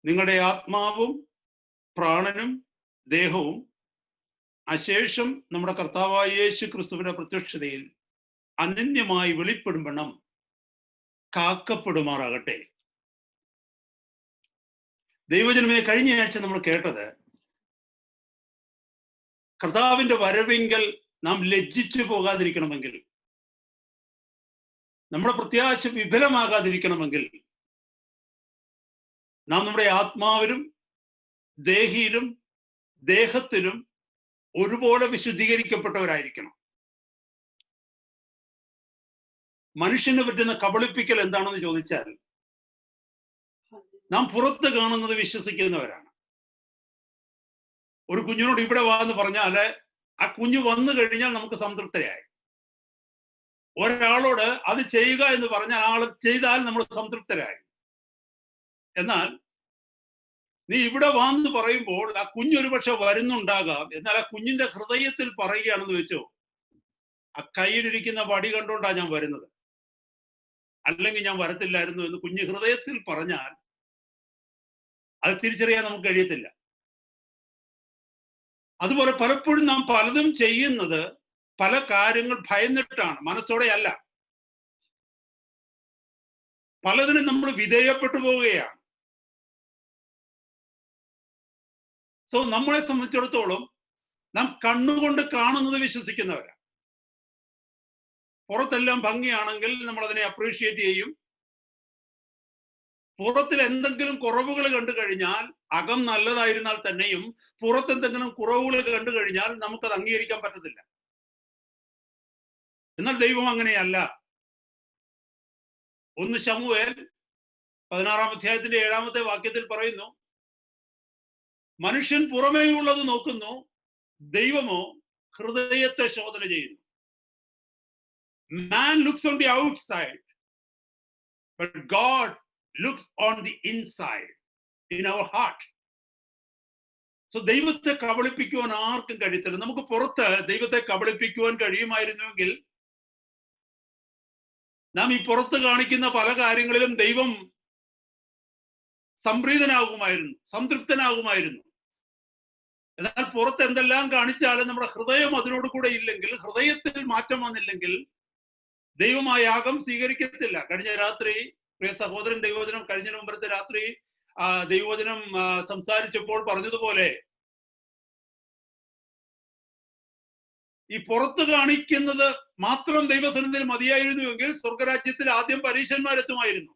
നിങ്ങളുടെ ആത്മാവും പ്രാണനും ദേഹവും അശേഷം നമ്മുടെ കർത്താവായ യേശു ക്രിസ്തുവിന്റെ പ്രത്യക്ഷതയിൽ അനന്യമായി വെളിപ്പെടുമ്പണം കാക്കപ്പെടുമാറാകട്ടെ. ദൈവജനമേ, കഴിഞ്ഞ ആഴ്ച നമ്മൾ കേട്ടത് കർത്താവിന്റെ വരവെങ്കിൽ നാം ലജ്ജിച്ചു പോകാതിരിക്കണമെങ്കിൽ, നമ്മുടെ പ്രത്യാശ വിഫലമാകാതിരിക്കണമെങ്കിൽ നാം നമ്മുടെ ആത്മാവിലും ദേഹിയിലും ദേഹത്തിലും ഒരുപോലെ വിശുദ്ധീകരിക്കപ്പെട്ടവരായിരിക്കണം. മനുഷ്യന് പറ്റുന്ന കബളിപ്പിക്കൽ എന്താണെന്ന് ചോദിച്ചാൽ, നാം പുറത്ത് കാണുന്നത് വിശ്വസിക്കുന്നവരാണ്. ഒരു കുഞ്ഞിനോട് ഇവിടെ വാ എന്ന് പറഞ്ഞാല് ആ കുഞ്ഞു വന്നു കഴിഞ്ഞാൽ നമുക്ക് സംതൃപ്തരായി. ഒരാളോട് അത് ചെയ്യുക എന്ന് പറഞ്ഞാൽ ആൾ ചെയ്താൽ നമ്മൾ സംതൃപ്തരായി. എന്നാൽ നീ ഇവിടെ വാന്ന് പറയുമ്പോൾ ആ കുഞ്ഞൊരു പക്ഷെ വരുന്നുണ്ടാകാം. എന്നാൽ ആ കുഞ്ഞിന്റെ ഹൃദയത്തിൽ പറയുകയാണെന്ന് വെച്ചോ, ആ കയ്യിലിരിക്കുന്ന വടി കണ്ടോണ്ടാ ഞാൻ വരുന്നത്, അല്ലെങ്കിൽ ഞാൻ വരത്തില്ലായിരുന്നു എന്ന് കുഞ്ഞ് ഹൃദയത്തിൽ പറഞ്ഞാൽ അത് തിരിച്ചറിയാൻ നമുക്ക് കഴിയത്തില്ല. അതുപോലെ പലപ്പോഴും നാം പലതും ചെയ്യുന്നത് പല കാര്യങ്ങൾ ഭയന്നിട്ടാണ്, മനസ്സോടെ അല്ല. പലതിനും നമ്മൾ വിധേയപ്പെട്ടു പോവുകയാണ്. സോ നമ്മളെ സംബന്ധിച്ചിടത്തോളം നാം കണ്ണുകൊണ്ട് കാണുന്നത് വിശ്വസിക്കുന്നവരാണ്. പുറത്തെല്ലാം ഭംഗിയാണെങ്കിൽ നമ്മൾ അതിനെ അപ്രീഷിയേറ്റ് ചെയ്യും. പുറത്തിൽ എന്തെങ്കിലും കുറവുകൾ കണ്ടു കഴിഞ്ഞാൽ, അകം നല്ലതായിരുന്നാൽ തന്നെയും പുറത്ത് എന്തെങ്കിലും കുറവുകൾ കണ്ടു കഴിഞ്ഞാൽ നമുക്കത് അംഗീകരിക്കാൻ പറ്റത്തില്ല. എന്നാൽ ദൈവം അങ്ങനെയല്ല. 1 ശമൂവേൽ 16-ാം അധ്യായത്തിന്റെ 7-ാമത്തെ വാക്യത്തിൽ പറയുന്നു, മനുഷ്യൻ പുറമേയുള്ളത് നോക്കുന്നു, ദൈവമോ ഹൃദയത്തെ ശോധന ചെയ്യുന്നു. Man looks on the outside, but God looks on the inside, in our heart. So ദൈവത്തെ കബളിപ്പിക്കുവാൻ ആർക്കും കഴിയത്തില്ല. നമുക്ക് പുറത്ത് ദൈവത്തെ കബളിപ്പിക്കുവാൻ കഴിയുമായിരുന്നുവെങ്കിൽ നാം ഈ പുറത്ത് കാണിക്കുന്ന പല കാര്യങ്ങളിലും ദൈവം സംപ്രീതനാകുമായിരുന്നു, സംതൃപ്തനാകുമായിരുന്നു. എന്നാൽ പുറത്ത് എന്തെല്ലാം കാണിച്ചാലും നമ്മുടെ ഹൃദയം അതിനോട് കൂടെ ഇല്ലെങ്കിൽ, ഹൃദയത്തിൽ മാറ്റം വന്നില്ലെങ്കിൽ ദൈവം ആ യാഗം സ്വീകരിക്കത്തില്ല. കഴിഞ്ഞ രാത്രി പ്രിയ സഹോദരൻ ദൈവവചനം കഴിഞ്ഞ മുമ്പത്തെ രാത്രി ദൈവവചനം സംസാരിച്ചപ്പോൾ പറഞ്ഞതുപോലെ, ഈ പുറത്ത് കാണിക്കുന്നത് മാത്രം ദൈവസന്നിധിയിൽ മതിയായിരുന്നുവെങ്കിൽ സ്വർഗരാജ്യത്തിൽ ആദ്യം പരീശന്മാരെത്തുമായിരുന്നു.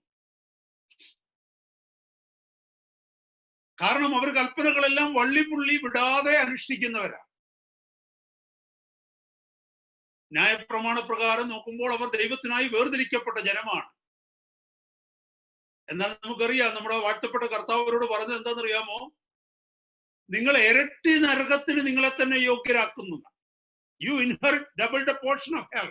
കാരണം അവർ കൽപ്പനകളെല്ലാം വള്ളിപുള്ളി വിടാതെ അനുഷ്ഠിക്കുന്നവരാണ്. ന്യായപ്രമാണ പ്രകാരം നോക്കുമ്പോൾ അവർ ദൈവത്തിനായി വേർതിരിക്കപ്പെട്ട ജനമാണ്. എന്നാൽ നമുക്കറിയാം, നമ്മുടെ വാഴ്ത്തപ്പെട്ട കർത്താവരോട് പറഞ്ഞത് എന്താണെന്നറിയാമോ? നിങ്ങൾ ഇരട്ടി നരകത്തിന് നിങ്ങളെ തന്നെ യോഗ്യരാക്കുന്നു. You inherit double the portion of hell.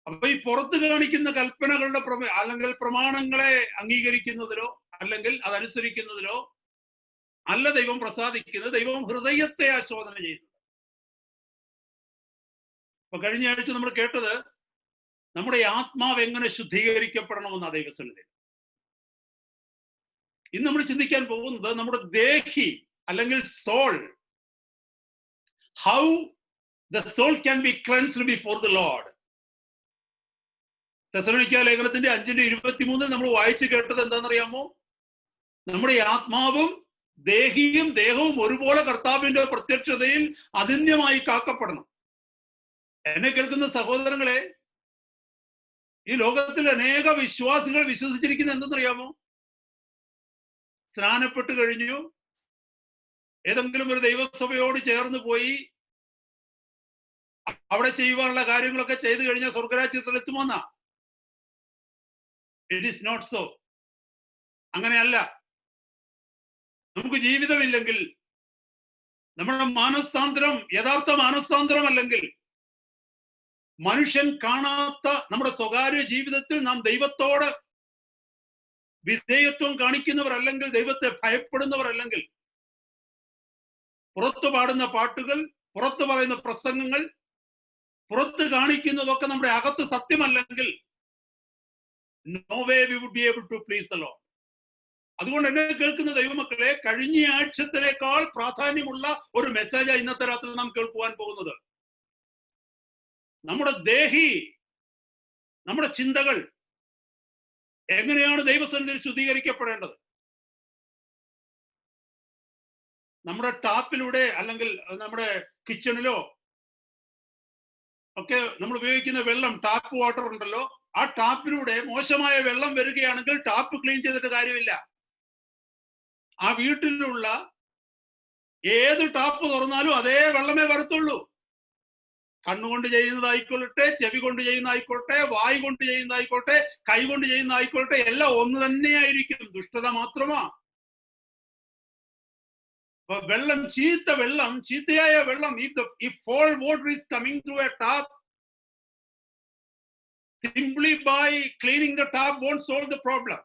അപ്പൊ ഈ പുറത്ത് കാണിക്കുന്ന കൽപ്പനകളുടെ അല്ലെങ്കിൽ പ്രമാണങ്ങളെ അംഗീകരിക്കുന്നതിലോ അല്ലെങ്കിൽ അതനുസരിക്കുന്നതിലോ അല്ല ദൈവം പ്രസാദിക്കുന്നത്. ദൈവം ഹൃദയത്തെ ആശോധന ചെയ്യുന്നത്. അപ്പൊ കഴിഞ്ഞ ആഴ്ച നമ്മൾ കേട്ടത് നമ്മുടെ ആത്മാവ് എങ്ങനെ ശുദ്ധീകരിക്കപ്പെടണമെന്നാണ് ദൈവസന്നിധി. ഇന്ന് നമ്മൾ ചിന്തിക്കാൻ പോകുന്നത് നമ്മുടെ ദേഹി അല്ലെങ്കിൽ soul, how the soul can be cleansed before the Lord. Thessalonica ലേഖനത്തിന്റെ 5:23 നമ്മൾ വായിച്ചു കേട്ടത് എന്താണെന്നറിയാമോ? നമ്മുടെ ആത്മാവും ദേഹിയും ദേഹവും ഒരുപോലെ കർത്താവിന്റെ പ്രത്യക്ഷതയിൽ അനന്യമായി കാക്കപ്പെടണം. എന്നെ കേൾക്കുന്ന സഹോദരങ്ങളെ, ഈ ലോകത്തിൽ അനേക വിശ്വാസികൾ വിശ്വസിച്ചിരിക്കുന്നത് എന്തെന്നറിയാമോ? സ്നാനപ്പെട്ട് കഴിഞ്ഞു, ഏതെങ്കിലും ഒരു ദൈവസഭയോട് ചേർന്ന് പോയി അവിടെ ചെയ്യുവാനുള്ള കാര്യങ്ങളൊക്കെ ചെയ്തു കഴിഞ്ഞാൽ സ്വർഗരാജ്യത്തിൽ എത്തുമെന്ന. It is not so. അങ്ങനെയല്ല. നമുക്ക് ജീവിതമില്ലെങ്കിൽ, നമ്മുടെ മാനസാന്തരം യഥാർത്ഥ മാനസാന്തരം അല്ലെങ്കിൽ, മനുഷ്യൻ കാണാത്ത നമ്മുടെ സ്വകാര്യ ജീവിതത്തിൽ നാം ദൈവത്തോട് വിധേയത്വം കാണിക്കുന്നവരല്ലെങ്കിൽ, ദൈവത്തെ ഭയപ്പെടുന്നവരല്ലെങ്കിൽ, പുറത്തു പാടുന്ന പാട്ടുകൾ, പുറത്തു പറയുന്ന പ്രസംഗങ്ങൾ, പുറത്ത് കാണിക്കുന്നതൊക്കെ നമ്മുടെ അകത്ത് സത്യമല്ലെങ്കിൽ, no way we would be able to please the Lord. അതുകൊണ്ട് എന്നെ കേൾക്കുന്ന ദൈവമക്കളെ, കഴിഞ്ഞ ആഴ്ചത്തിനേക്കാൾ പ്രാധാന്യമുള്ള ഒരു മെസ്സേജാണ് ഇന്നത്തെ രാത്രി നാം കേൾക്കുവാൻ പോകുന്നത്. നമ്മുടെ ദേഹി, നമ്മുടെ ചിന്തകൾ എങ്ങനെയാണ് ദൈവസന്നിധിയിൽ ശുദ്ധീകരിക്കപ്പെടേണ്ടത്? നമ്മുടെ ടാപ്പിലൂടെ അല്ലെങ്കിൽ നമ്മുടെ കിച്ചണിലോ ഒക്കെ നമ്മൾ ഉപയോഗിക്കുന്ന വെള്ളം, ടാപ്പ് വാട്ടർ ഉണ്ടല്ലോ, ആ ടാപ്പിലൂടെ മോശമായ വെള്ളം വരികയാണെങ്കിൽ ടാപ്പ് ക്ലീൻ ചെയ്തിട്ട് കാര്യമില്ല. ആ വീട്ടിലുള്ള ഏത് ടാപ്പ് തുറന്നാലും അതേ വെള്ളമേ വരത്തുള്ളൂ. കണ്ണുകൊണ്ട് ചെയ്യുന്നതായിക്കൊള്ളട്ടെ, ചെവി കൊണ്ട് ചെയ്യുന്നതായിക്കോട്ടെ, വായ് കൊണ്ട് ചെയ്യുന്നതായിക്കോട്ടെ, കൈ കൊണ്ട് ചെയ്യുന്നതായിക്കോട്ടെ, എല്ലാം ഒന്ന് തന്നെയായിരിക്കും. ദുഷ്ടത മാത്രമാ. വെള്ളം, ചീത്തയായ വെള്ളം, if foul water is coming through a tap, simply by cleaning the tap won't solve the problem.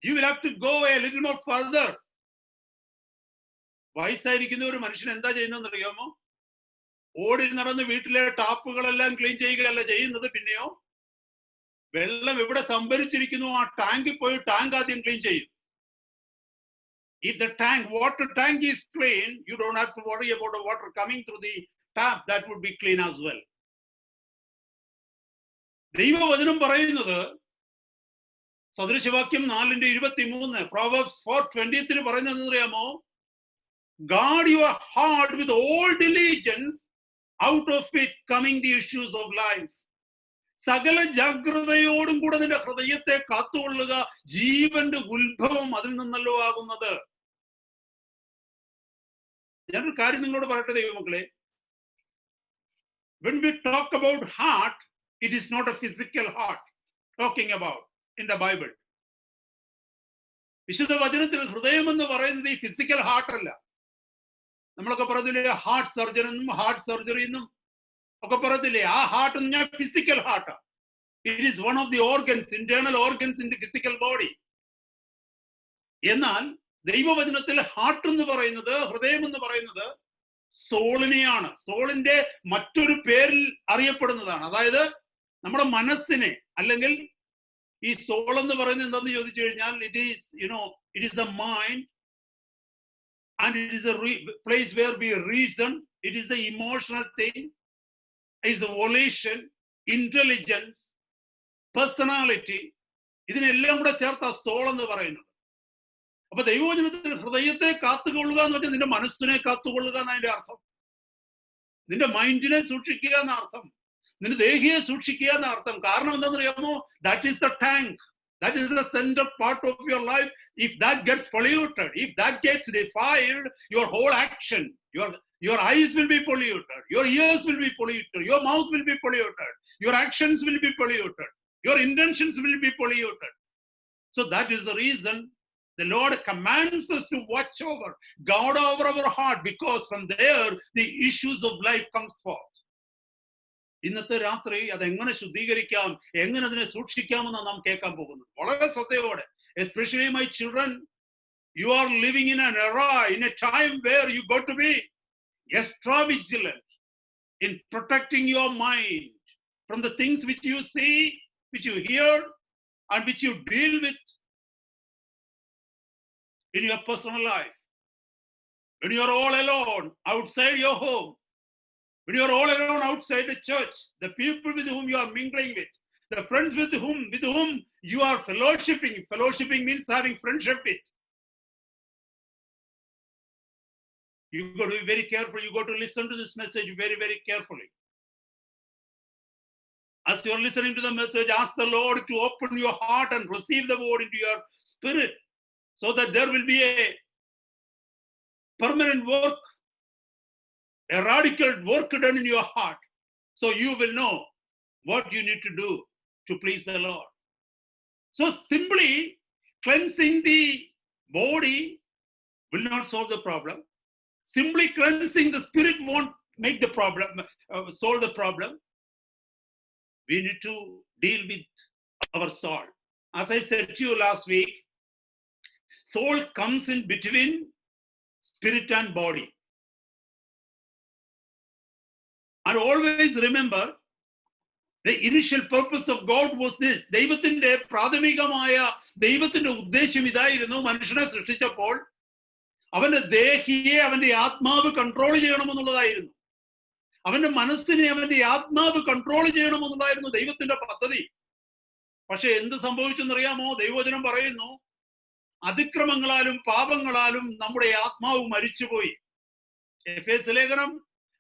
You will have to go a little more further. വയസ്സായിരിക്കുന്ന ഒരു മനുഷ്യൻ എന്താ ചെയ്യുന്നതെന്ന് അറിയാമോ? ഓടി നടന്ന് വീട്ടിലെ ടാപ്പുകളെല്ലാം ക്ലീൻ ചെയ്യുകയല്ല ചെയ്യുന്നത്. പിന്നെയോ വെള്ളം എവിടെ സംഭരിച്ചിരിക്കുന്നു ആ ടാങ്കിൽ പോയി ടാങ്ക് ആദ്യം ക്ലീൻ ചെയ്യും. If the water tank is clean, you don't have to worry about the water coming through the tap. That would be clean as well. ദൈവവചനം പറയുന്നത് സദൃശവാക്യം 4:23, Proverbs 4:20 പറയുന്നത് അറിയാമോ? Guard your heart with all diligence, out of it coming the issues of life. സകല ജാഗ്രതയോടും കൂടെ നിന്റെ ഹൃദയത്തെ കാത്തുകൊള്ളുക, ജീവന്റെ ഉത്ഭവം അതിൽ നിന്നല്ലോ ആകുന്നത്. ഞാനൊരു കാര്യം നിങ്ങളോട് പറയട്ടെ ദൈവമക്കളെ. When we talk about heart, it is not a physical heart talking about in the Bible. വിശുദ്ധ വചനത്തിൽ ഹൃദയം എന്ന് പറയുന്നത് ഈ ഫിസിക്കൽ ഹാർട്ട് അല്ല. നമ്മളൊക്കെ പറയത്തില്ലേ ഹാർട്ട് സർജറി എന്നും ഹാർട്ട് സർജറി എന്നും ഒക്കെ പറയത്തില്ലേ? ആ ഹാർട്ട് എന്ന് ഞാൻ ഫിസിക്കൽ ഹാർട്ടാ. It is one of the organs, internal organs in the physical body. എന്നാൽ ദൈവവചനത്തിൽ ഹാർട്ട് എന്ന് പറയുന്നത്, ഹൃദയം എന്ന് പറയുന്നത് സോളിനെയാണ്. സോളിന്റെ മറ്റൊരു പേരിൽ അറിയപ്പെടുന്നതാണ്. അതായത് നമ്മുടെ മനസ്സിനെ, അല്ലെങ്കിൽ ഈ സോൾ എന്ന് പറയുന്നത് എന്താന്ന് ചോദിച്ചു കഴിഞ്ഞാൽ, it is the mind and it is a place where we reason. It is the emotional thing. It is the volition, intelligence, personality. ഇതിനെല്ലാം കൂടെ ചേർത്ത സോൾ എന്ന് പറയുന്നത്. അപ്പൊ ദൈവവചനത്തിൽ ഹൃദയത്തെ കാത്തുകൊള്ളുക എന്ന് പറഞ്ഞാൽ നിന്റെ മനസ്സിനെ കാത്തുകൊള്ളുക എന്നതിന്റെ അർത്ഥം. നിന്റെ മൈൻഡിനെ സൂക്ഷിക്കുക എന്ന അർത്ഥം, നിന്റെ ദേഹിയെ സൂക്ഷിക്കുക എന്ന അർത്ഥം. കാരണം എന്താണെന്നറിയാമോ? That is the tank. That is the center part of your life. If that gets polluted, if that gets defiled, your whole action, your eyes will be polluted, your ears will be polluted, your mouth will be polluted, your actions will be polluted, your intentions will be polluted. So that is the reason the Lord commands us to watch over, guard over our heart, because from there the issues of life comes forth. ഇന്നത്തെ രാത്രി അതെങ്ങനെ ശുദ്ധീകരിക്കാം, എങ്ങനെ അതിനെ സൂക്ഷിക്കാമെന്നാണ് നാം കേൾക്കാൻ പോകുന്നത്. വളരെ ശ്രദ്ധയോടെ. Especially my children, you are living in an era, in a time where you got to be extra vigilant in protecting your mind from the things which you see, which you hear, and which you deal with in your personal life. When you are all alone outside your home, when you are all alone outside the church, the people with whom you are mingling with, the friends with whom you are fellowshipping. Fellowshipping means having friendship with. You got to be very careful. You got to listen to this message very, very carefully. As you are listening to the message, ask the Lord to open your heart and receive the word into your spirit, so that there will be a permanent work, a radical work done in your heart, so you will know what you need to do to please the Lord. So simply cleansing the body will not solve the problem. Simply cleansing the spirit won't make the problem, solve the problem. We need to deal with our soul. As I said to you last week, soul comes in between spirit and body. And always remember, The initial purpose of God was this. ദൈവത്തിന്റെ പ്രാഥമികമായ ദൈവത്തിന്റെ ഉദ്ദേശം ഇതായിരുന്നു. മനുഷ്യനെ സൃഷ്ടിച്ചപ്പോൾ അവന്റെ ദേഹിയെ അവന്റെ ആത്മാവ് control ചെയ്യണമെന്നുള്ളതായിരുന്നു. അവന്റെ മനസ്സിനെ അവന്റെ ആത്മാവ് കൺട്രോൾ ചെയ്യണമെന്നുള്ളതായിരുന്നു ദൈവത്തിന്റെ പദ്ധതി. പക്ഷെ എന്ത് സംഭവിച്ചെന്നറിയാമോ? ദൈവവചനം പറയുന്നു, അതിക്രമങ്ങളാലും പാപങ്ങളാലും നമ്മുടെ ആത്മാവ് മരിച്ചുപോയി. എഫേസ്യ ലേഖനം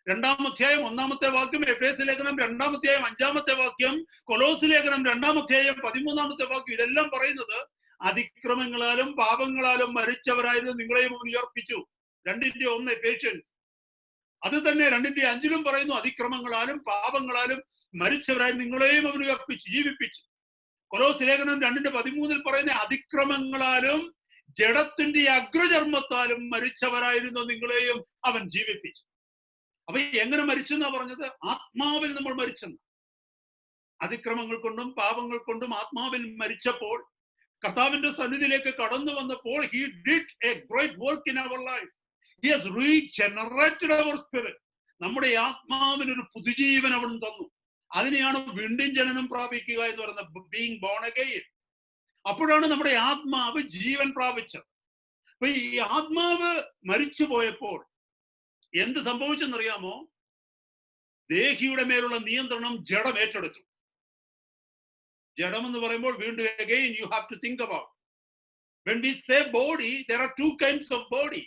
2-ാം അധ്യായം 1-ാമത്തെ വാക്യം, എഫേസ്യ ലേഖനം 2-ാം അധ്യായം 5-ാമത്തെ വാക്യം, കൊലോസ് ലേഖനം 2-ാം അധ്യായം 13-ാമത്തെ വാക്യം, ഇതെല്ലാം പറയുന്നത് അതിക്രമങ്ങളാലും പാപങ്ങളാലും മരിച്ചവരായിരുന്നു നിങ്ങളെയും ഉയർപ്പിച്ചു. 2:1 എഫേഷ്യൻസ്. അത് തന്നെ 2:5 പറയുന്നു, അതിക്രമങ്ങളാലും പാപങ്ങളാലും മരിച്ചവരായി നിങ്ങളെയും അവൻ ഉയർപ്പിച്ചു, ജീവിപ്പിച്ചു. കൊലോസ് ലേഖനം 2:13 പറയുന്ന അതിക്രമങ്ങളാലും ജഡത്തിന്റെ അഗ്രചർമ്മത്താലും മരിച്ചവരായിരുന്നു നിങ്ങളെയും അവൻ ജീവിപ്പിച്ചു. അപ്പൊ എങ്ങനെ മരിച്ചു എന്നാ പറഞ്ഞത്? ആത്മാവിൽ നമ്മൾ മരിച്ചെന്ന്. അതിക്രമങ്ങൾ കൊണ്ടും പാപങ്ങൾ കൊണ്ടും ആത്മാവിൽ മരിച്ചപ്പോൾ കർത്താവിന്റെ സന്നിധിയിലേക്ക് കടന്നു വന്നപ്പോൾ he did a great work in our life. He has regenerated our spirit. നമ്മുടെ ആത്മാവിന് ഒരു പുതുജീവൻ അവൻ തന്നു. അതിനെയാണ് വീണ്ടും ജനനം പ്രാപിക്കുക എന്ന് പറയുന്നത്, ബീങ് ബോൺ അഗെയിൻ. അപ്പോഴാണ് നമ്മുടെ ആത്മാവ് ജീവൻ പ്രാപിച്ചത്. അപ്പൊ ഈ ആത്മാവ് മരിച്ചു പോയപ്പോൾ എന്ത് സംഭവിച്ചെന്നറിയാമോ? ദേഹിയുടെ മേലുള്ള നിയന്ത്രണം ജഡം ഏറ്റെടുത്തു. ജഡം എന്ന് പറയുമ്പോൾ വീണ്ടും again you have to think about. When we say body, there are two kinds of body.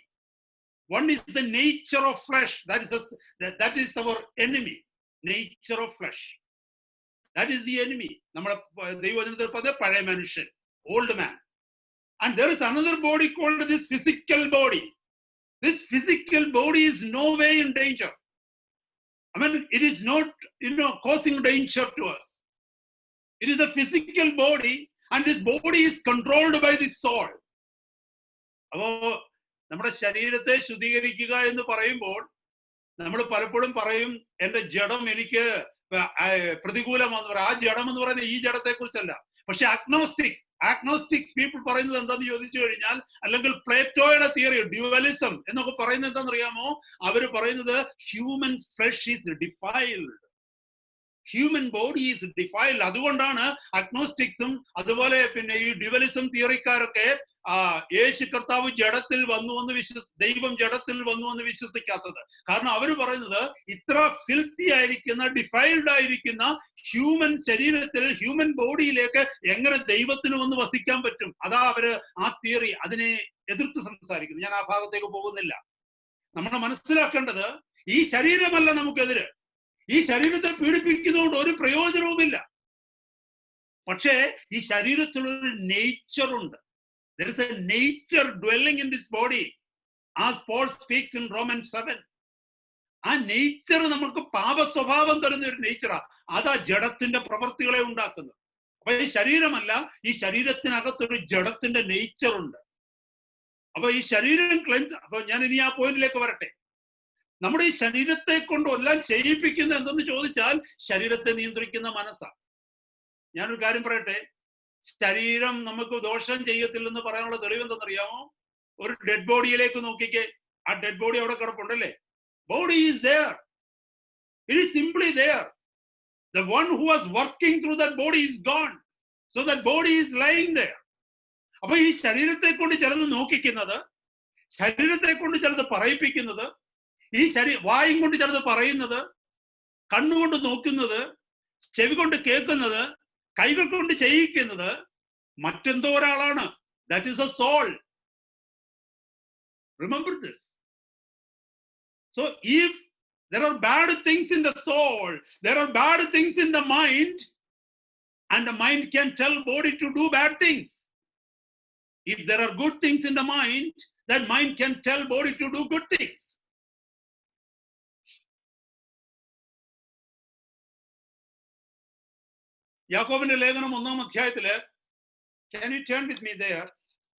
One is the nature of flesh. That is our enemy. Nature of flesh. That is the enemy. നമ്മുടെ ദൈവവചനത്തിൽ പറഞ്ഞ പഴയ മനുഷ്യൻ, old man. And there is another body called this physical body. This physical body is no way in danger. I mean, it is not, causing danger to us. It is a physical body, and this body is controlled by the soul. അപ്പോ നമ്മുടെ ശരീരത്തെ ശുദ്ധീകരിക്കുക എന്ന് പറയുമ്പോൾ നമ്മൾ പലപ്പോഴും പറയും, എന്റെ ജഡം എനിക്ക് പ്രതികൂലമാണെന്ന് പറയാം. ആ ജഡം എന്ന് പറയുന്നത് ഈ ജഡത്തെ കുറിച്ചല്ല. പക്ഷെ അഗ്നോസ്റ്റിക്സ് പീപ്പിൾ പറയുന്നത് എന്താന്ന് ചോദിച്ചു കഴിഞ്ഞാൽ, അല്ലെങ്കിൽ പ്ലേറ്റോയുടെ തിയറി ഡ്യുവലിസം എന്നൊക്കെ പറയുന്നത് എന്താണെന്നറിയാമോ? അവര് പറയുന്നത് human flesh is defiled, human body is defiled. അതുകൊണ്ടാണ് അഗ്നോസ്റ്റിക്സും അതുപോലെ പിന്നെ ഈ ഡ്യുവലിസം തിയറിക്കാരൊക്കെ യേശു കർത്താവ് ജഡത്തിൽ വന്നു എന്ന് ദൈവം ജഡത്തിൽ വന്നു എന്ന് വിശ്വസിക്കാത്തത്. കാരണം അവര് പറയുന്നത് ഇത്ര ഫിൽത്തി ആയിരിക്കുന്ന, ഡിഫൈൽഡ് ആയിരിക്കുന്ന ഹ്യൂമൻ ശരീരത്തിൽ, ഹ്യൂമൻ ബോഡിയിലേക്ക് എങ്ങനെ ദൈവത്തിന് വന്ന് വസിക്കാൻ പറ്റും? അതാ അവര് ആ തിയറി അതിനെ എതിർത്ത് സംസാരിക്കുന്നു. ഞാൻ ആ ഭാഗത്തേക്ക് പോകുന്നില്ല. നമ്മൾ മനസ്സിലാക്കേണ്ടത്, ഈ ശരീരമല്ല നമുക്കെതിര്. ഈ ശരീരത്തെ പീഡിപ്പിക്കുന്നതുകൊണ്ട് ഒരു പ്രയോജനവുമില്ല. പക്ഷേ ഈ ശരീരത്തിലൊരു നേച്ചറുണ്ട്. There is a nature dwelling in this body, as Paul speaks in Romans 7. ആ നേച്ചർ നമുക്ക് പാപ സ്വഭാവം തരുന്ന ഒരു നേച്ചറാ. അതാ ജഡത്തിന്റെ പ്രവൃത്തികളെ ഉണ്ടാക്കുന്നത്. അപ്പൊ ഈ ശരീരമല്ല, ഈ ശരീരത്തിനകത്തൊരു ജഡത്തിന്റെ നേച്ചർ ഉണ്ട്. അപ്പൊ ഈ ശരീരം ക്ലെൻസ്. അപ്പൊ ഞാൻ ഇനി ആ പോയിന്റിലേക്ക് വരട്ടെ. നമ്മുടെ ഈ ശരീരത്തെ കൊണ്ട് എല്ലാം ചെയ്യിപ്പിക്കുന്ന എന്തെന്ന് ചോദിച്ചാൽ, ശരീരത്തെ നിയന്ത്രിക്കുന്ന മനസ്സാണ്. ഞാനൊരു കാര്യം പറയട്ടെ, ശരീരം നമുക്ക് ദോഷം ചെയ്യത്തില്ലെന്ന് പറയാനുള്ള തെളിവ് എന്തെന്നറിയാമോ? ഒരു ഡെഡ് ബോഡിയിലേക്ക് നോക്കിക്കേ. ആ ഡെഡ് ബോഡി അവിടെ കിടപ്പുണ്ടല്ലേ? Body is there. It is simply there. The one who was working through that body is gone. So that body is lying there. അപ്പൊ ഈ ശരീരത്തെ കൊണ്ട് ചിലത് നോക്കിക്കുന്നത്, ശരീരത്തെ കൊണ്ട് ചിലത് പറയിപ്പിക്കുന്നത്, ഈ വായും കൊണ്ട് ചിലത് പറയുന്നത്, കണ്ണുകൊണ്ട് നോക്കുന്നത്, ചെവി കൊണ്ട് കേൾക്കുന്നത്, കൈകൾ കൊണ്ട് ചെയ്യിക്കുന്നത് മറ്റെന്തോ ഒരാളാണ്. That is a soul. Remember this. So if there are bad things in the soul, there are bad things in the mind, and the mind can tell body to do bad things. If there are good things in the mind, that mind can tell body to do good things. യാക്കോബിന്റെ ലേഖനം 1-ാം അധ്യായത്തില്, can you turn with me there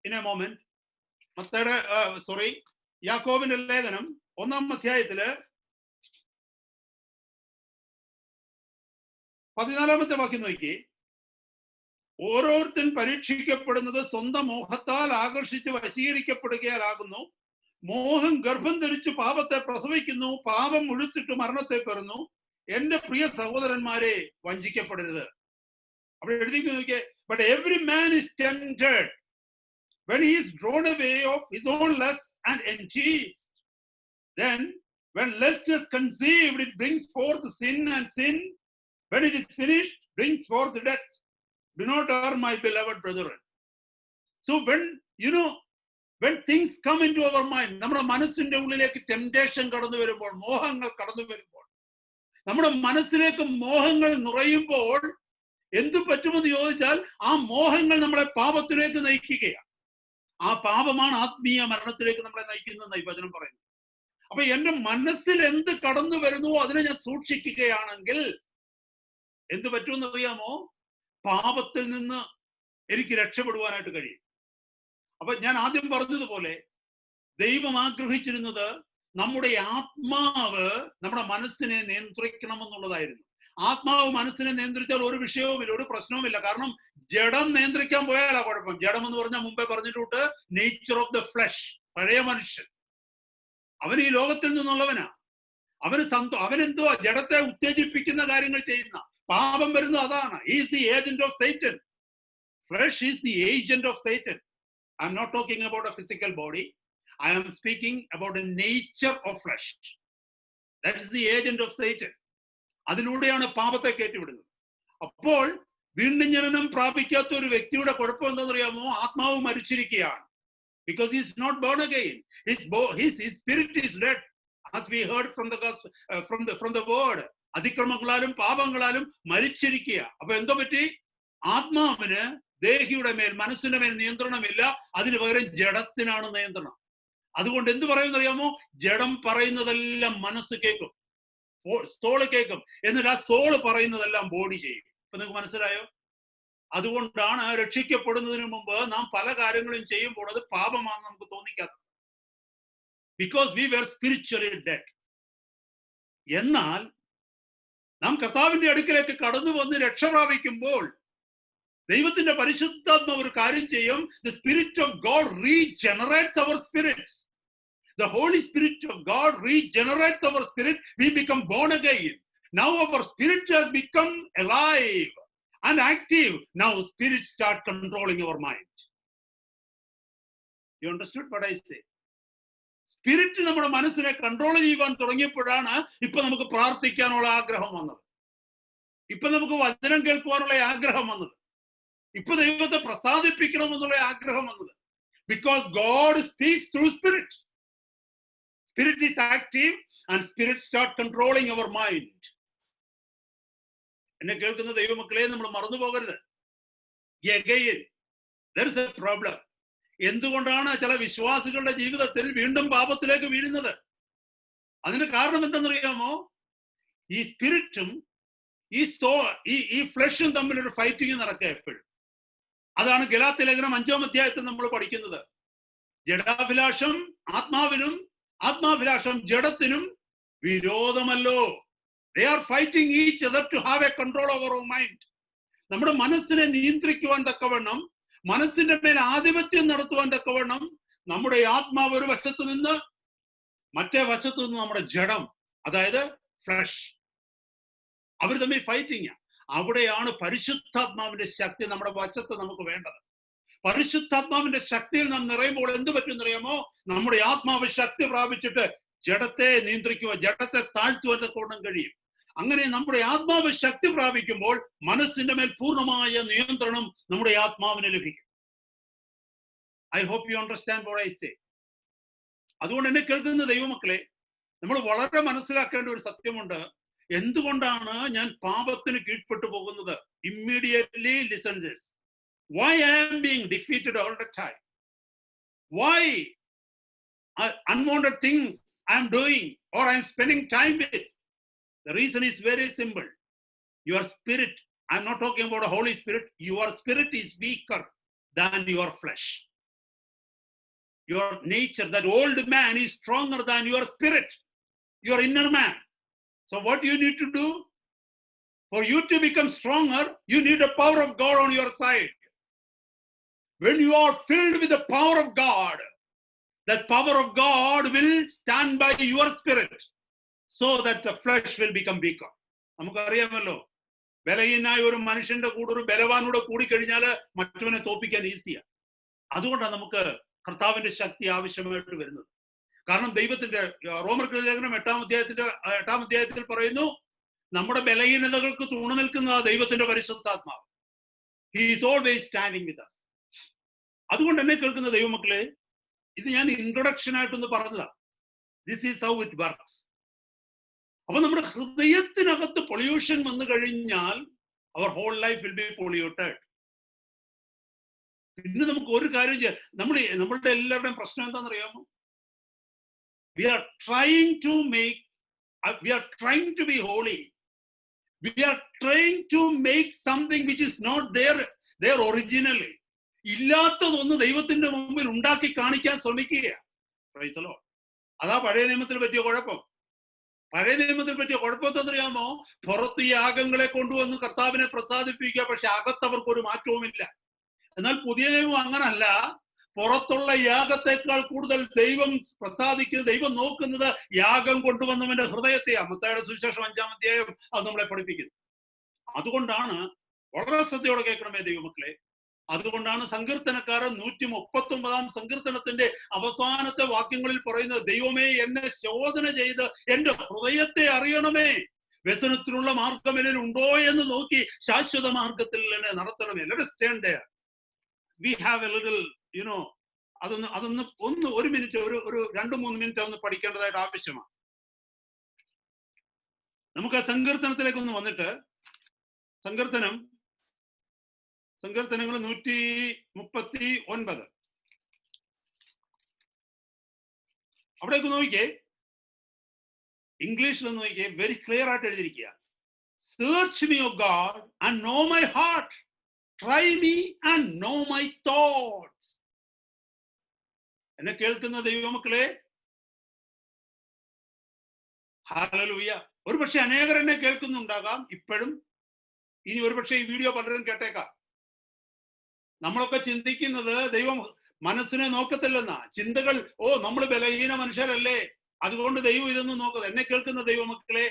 in a moment? യാക്കോബിന്റെ ലേഖനം 1-ാം അധ്യായത്തില് 14-ാമത്തെ വാക്യം നോക്കി. ഓരോരുത്തൻ പരീക്ഷിക്കപ്പെടുന്നത് സ്വന്തം മോഹത്താൽ ആകർഷിച്ച് വശീകരിക്കപ്പെടുകയാലാകുന്നു. മോഹം ഗർഭം ധരിച്ചു പാപത്തെ പ്രസവിക്കുന്നു. പാപം മുഴുത്തിട്ട് മരണത്തെ പെറുന്നു. എന്റെ പ്രിയ സഹോദരന്മാരെ, വഞ്ചിക്കപ്പെടരുത്. അവിടെ എഴുതി നോക്കിയേ, but every man is tempted when he is drawn away of his own lust and enticed. Then when lust is conceived, it brings forth sin, and sin, when it is finished, brings forth death. Do not err, my beloved brethren. So when things come into our mind, നമ്മുടെ മനസ്സിന്റെ ഉള്ളിലേക്ക് temptation കടന്നു വരുമ്പോൾ, മോഹങ്ങൾ കടന്നു വരുമ്പോൾ, നമ്മുടെ മനസ്സിലേക്ക് മോഹങ്ങൾ നിറയുമ്പോൾ എന്തു പറ്റുമെന്ന് ചോദിച്ചാൽ, ആ മോഹങ്ങൾ നമ്മളെ പാപത്തിലേക്ക് നയിക്കുകയാണ്. ആ പാപമാണ് ആത്മീയ മരണത്തിലേക്ക് നമ്മളെ നയിക്കുന്നതെന്ന് ഈ വചനം പറയുന്നു. അപ്പൊ എന്റെ മനസ്സിൽ എന്ത് കടന്നു വരുന്നുവോ അതിനെ ഞാൻ സൂക്ഷിക്കുകയാണെങ്കിൽ എന്ത് പറ്റുമെന്ന് അറിയാമോ? പാപത്തിൽ നിന്ന് എനിക്ക് രക്ഷപ്പെടുവാനായിട്ട് കഴിയും. അപ്പൊ ഞാൻ ആദ്യം പറഞ്ഞതുപോലെ ദൈവം ആഗ്രഹിച്ചിരുന്നത് നമ്മുടെ ആത്മാവ് നമ്മുടെ മനസ്സിനെ നിയന്ത്രിക്കണമെന്നുള്ളതായിരുന്നു. ആത്മാവ് മനസ്സിനെ നിയന്ത്രിച്ചാൽ ഒരു വിഷയവുമില്ല, ഒരു പ്രശ്നവുമില്ല. കാരണം ജഡം നിയന്ത്രിക്കാൻ പോയാലാ കുഴപ്പം. ജഡം എന്ന് പറഞ്ഞാൽ മുമ്പേ പറഞ്ഞിട്ടുണ്ട്, നേച്ചർ ഓഫ് ദ ഫ്ലഷ്, പഴയ മനുഷ്യൻ. അവൻ ഈ ലോകത്തിൽ നിന്നുള്ളവനാ. അവനെന്തോ ജഡത്തെ ഉത്തേജിപ്പിക്കുന്ന കാര്യങ്ങൾ ചെയ്യുന്ന, പാപം വരുന്നത് അതാണ്. Is the agent of Satan. Flesh is the agent of Satan. I am not talking about a physical body. I am speaking about the nature of flesh. That is the agent of Satan. അതിലൂടെയാണ് പാപത്തെ കയറ്റിവിടുന്നത്. അപ്പോൾ വീണ്ടും ജനനം പ്രാപിക്കാത്ത ഒരു വ്യക്തിയുടെ കുഴപ്പം എന്താണെന്ന് അറിയാമോ? ആത്മാവ് മരിച്ചിരിക്കുകയാണ്. Because he is not born again. His spirit is dead. As we heard from the word, അതിക്രമങ്ങളാലും പാപങ്ങളാലും മരിച്ചിരിക്കുക. അപ്പൊ എന്തോ പറ്റി? ആത്മാവിന് ദേഹിയുടെ മേൽ, മനസ്സിന്റെ മേൽ നിയന്ത്രണമില്ല. അതിന് പകരം ജഡത്തിനാണ് നിയന്ത്രണം. അതുകൊണ്ട് എന്ത് പറയുമെന്ന് അറിയാമോ? ജഡം പറയുന്നതെല്ലാം മനസ്സ് കേൾക്കും, സോള് കേൾക്കും. എന്നിട്ട് ആ സോള് പറയുന്നതെല്ലാം ബോഡി ചെയ്യും. ഇപ്പൊ നിങ്ങൾക്ക് മനസ്സിലായോ? അതുകൊണ്ടാണ് രക്ഷിക്കപ്പെടുന്നതിന് മുമ്പ് നാം പല കാര്യങ്ങളും ചെയ്യുമ്പോൾ അത് പാപമാണെന്ന് നമുക്ക് തോന്നിക്കാത്തത്. Because we were spiritually dead. എന്നാൽ നാം കർത്താവിന്റെ അടുക്കലേക്ക് കടന്നു വന്ന് രക്ഷ പ്രാപിക്കുമ്പോൾ ദൈവത്തിന്റെ പരിശുദ്ധാത്മാവ് ഒരു കാര്യം ചെയ്യും. The Spirit of God regenerates our spirits. The Holy Spirit of God regenerates our spirit. We become born again. Now our spirit has become alive and active. Now spirits start controlling our mind. You understood what I say? Spirit നമ്മുടെ മനസ്സിനെ control ചെയ്യുവാൻ തുടങ്ങിയപ്പോഴാണ് ഇപ്പൊ നമുക്ക് പ്രാർത്ഥിക്കാനുള്ള ആഗ്രഹം വന്നത്. ഇപ്പൊ നമുക്ക് വചനം കേൾക്കുവാനുള്ള ആഗ്രഹം വന്നത്. ഇപ്പൊ ദൈവത്തെ പ്രസാദിപ്പിക്കണമെന്നുള്ള ആഗ്രഹം വന്നത്. Because God speaks through spirit. Spirit is active and spirit start controlling our mind. എന്നെ കേൾക്കുന്ന ദൈവമക്കളെ, നമ്മൾ മറന്നു പോകരുത്. Again, there is a problem. എന്തുകൊണ്ടാണ് ചില വിശ്വാസികളുടെ ജീവിതത്തിൽ വീണ്ടും പാപത്തിലേക്ക് വീഴുന്നത്? അതിന് കാരണം എന്തെന്നറിയാമോ? ഈ സ്പിരിറ്റും ഈ ഫ്ലഷും തമ്മിൽ ഒരു ഫൈറ്റിംഗ് നടക്കുക എപ്പോഴും. അതാണ് ഗലാത്യ ലേഖനം 5-ാം അധ്യായത്തിൽ നമ്മൾ പഠിക്കുന്നത്. ജഡാഭിലാഷം ആത്മാവിനും ആത്മാഭിലാഷം ജഡത്തിനും വിരോധമല്ലോ. They are fighting each other to have a control over our mind. നമ്മുടെ മനസ്സിനെ നിയന്ത്രിക്കുവാൻ തക്കവണ്ണം, മനസ്സിന്റെ മേൽ ആധിപത്യം നടത്തുവാൻ തക്കവണ്ണം നമ്മുടെ ആത്മാവ് ഒരു വശത്ത് നിന്ന്, മറ്റേ വശത്ത് നിന്ന് നമ്മുടെ ജഡം, അതായത് ഫ്ലഷ്, അവർ തമ്മിൽ ഫൈറ്റിംഗ്. അവിടെയാണ് പരിശുദ്ധാത്മാവിന്റെ ശക്തി നമ്മുടെ വശത്ത് നമുക്ക് വേണ്ടത്. പരിശുദ്ധാത്മാവിന്റെ ശക്തിയിൽ നാം നിറയുമ്പോൾ എന്ത് പറ്റുമെന്നറിയാമോ? നമ്മുടെ ആത്മാവ് ശക്തി പ്രാപിച്ചിട്ട് ജഡത്തെ നിയന്ത്രിക്കുവാൻ, ജഡത്തെ താഴ്ത്തുവാൻ കൊണ്ടും കഴിയും. അങ്ങനെ നമ്മുടെ ആത്മാവ് ശക്തി പ്രാപിക്കുമ്പോൾ മനസ്സിന്റെ മേൽ പൂർണ്ണമായ നിയന്ത്രണം നമ്മുടെ ആത്മാവിന് ലഭിക്കും. I hope you understand what I say. അതുകൊണ്ട് എന്നെ കേൾക്കുന്ന ദൈവമക്കളെ, നമ്മൾ വളരെ മനസ്സിലാക്കേണ്ട ഒരു സത്യമുണ്ട്. എന്തുകൊണ്ടാണ് ഞാൻ പാപത്തിന് കീഴ്പ്പെട്ടു പോകുന്നത്? Immediately listen this. Why I am being defeated all the time? Why unwanted things I am doing or I am spending time with? The reason is very simple. Your spirit, I am not talking about a Holy Spirit, your spirit is weaker than your flesh. Your nature, that old man, is stronger than your spirit, your inner man. So what you need to do? For you to become stronger, you need the power of God on your side. When you are filled with the power of God, that power of God will stand by your spirit so that the flesh will become weaker. നമുക്കറിയാമല്ലോ, ബലഹീനായ ഒരു മനുഷ്യന്റെ കൂടെ ഒരു ബലവാനൂടെ കൂടിക്കഴിഞ്ഞാൽ മറ്റവനെ തോപ്പിക്കാൻ ഈസിയാണ്. അതുകൊണ്ടാണ് നമുക്ക് കർത്താവിന്റെ ശക്തി ആവശ്യമായിട്ട് വരുന്നത്. കാരണം ദൈവത്തിന്റെ റോമർക്ക് ലേഖനം 8-ാം അധ്യായത്തിൽ പറയുന്നു, നമ്മുടെ ബലഹീനതകൾക്ക് തുണ നിൽക്കുന്ന ദൈവത്തിന്റെ പരിശുദ്ധാത്മാവ്. He is always standing with us. അതുകൊണ്ട് എന്നെ കേൾക്കുന്ന ദൈവമക്കളെ, ഇത് ഞാൻ ഇൻട്രൊഡക്ഷൻ ആയിട്ടൊന്ന് പറഞ്ഞതാ. This is how it works. അപ്പൊ നമ്മുടെ ഹൃദയത്തിനകത്ത് പൊല്യൂഷൻ വന്നു കഴിഞ്ഞാൽ our whole life will be polluted. പിന്നെ നമുക്ക് ഒരു കാര്യം ചെയ്യാം. നമ്മളുടെ എല്ലാവരുടെയും പ്രശ്നം എന്താണെന്നറിയാമോ? We are trying to be holy. We are trying to make something which is not there originally. ഇല്ലാത്തതൊന്ന് ദൈവത്തിന്റെ മുമ്പിൽ ഉണ്ടാക്കി കാണിക്കാൻ ശ്രമിക്കുകയാണ്. Price the Lord. അതാ പഴയ നിയമത്തിൽ പറ്റിയ കുഴപ്പം. പഴയ നിയമത്തിൽ പറ്റിയ കുഴപ്പത്തെന്നറിയാമോ? പുറത്ത് യാഗങ്ങളെ കൊണ്ടുവന്ന് കർത്താവിനെ പ്രസാദിപ്പിക്കുക, പക്ഷെ അകത്തവർക്ക് ഒരു മാറ്റവുമില്ല. എന്നാൽ പുതിയ നിയമം അങ്ങനല്ല. പുറത്തുള്ള യാഗത്തെക്കാൾ കൂടുതൽ ദൈവം പ്രസാദിക്കുന്നത്, ദൈവം നോക്കുന്നത് യാഗം കൊണ്ടുവന്നവന്റെ ഹൃദയത്തെയാണ്. മത്തായിയുടെ സുവിശേഷം 5-ാം അധ്യായം അത് നമ്മളെ പഠിപ്പിക്കുന്നത്. അതുകൊണ്ടാണ്, വളരെ ശ്രദ്ധയോടെ കേൾക്കണമേ ദൈവമക്കളെ, അതുകൊണ്ടാണ് സങ്കീർത്തനക്കാരൻ 139-ാം സങ്കീർത്തനത്തിന്റെ അവസാനത്തെ വാക്യങ്ങളിൽ പറയുന്നത്, ദൈവമേ എന്നെ ശോധന ചെയ്ത് എന്റെ ഹൃദയത്തെ അറിയണമേ, വ്യസനത്തിനുള്ള മാർഗം എന്നിൽ ഉണ്ടോ എന്ന് നോക്കി ശാശ്വത മാർഗത്തിൽ എന്നെ നടത്തണമേ. Let us stand there. We have a little, അതൊന്ന് ഒരു മിനിറ്റ്, ഒരു 2-3 മിനിറ്റ് ഒന്ന് പഠിക്കേണ്ടതായിട്ട് ആവശ്യമാണ്. നമുക്ക് ആ സങ്കീർത്തനത്തിലേക്ക് ഒന്ന് വന്നിട്ട്, സങ്കീർത്തനങ്ങൾ 139 അവിടേക്ക് നോക്കിക്കേ. ഇംഗ്ലീഷിൽ നോക്കിക്കേ, വെരി ക്ലിയർ ആയിട്ട് എഴുതിയിരിക്കുക, search me O God and know my heart, try me and know my thoughts. എന്നെ കേൾക്കുന്ന ദൈവമക്കളെ, ഹല്ലേലൂയ. ഒരുപക്ഷെ അനേകർ എന്നെ കേൾക്കുന്നുണ്ടാകാം ഇപ്പോഴും. ഇനി ഒരുപക്ഷെ ഈ വീഡിയോ പലരും കേട്ടേക്കാം. നമ്മളൊക്കെ ചിന്തിക്കുന്നത് ദൈവം മനസ്സിനെ നോക്കത്തില്ലെന്നാ. ചിന്തകൾ, നമ്മൾ ബലഹീന മനുഷ്യരല്ലേ, അതുകൊണ്ട് ദൈവം ഇതൊന്നും നോക്കുന്നത്. എന്നെ കേൾക്കുന്ന ദൈവമക്കളെ,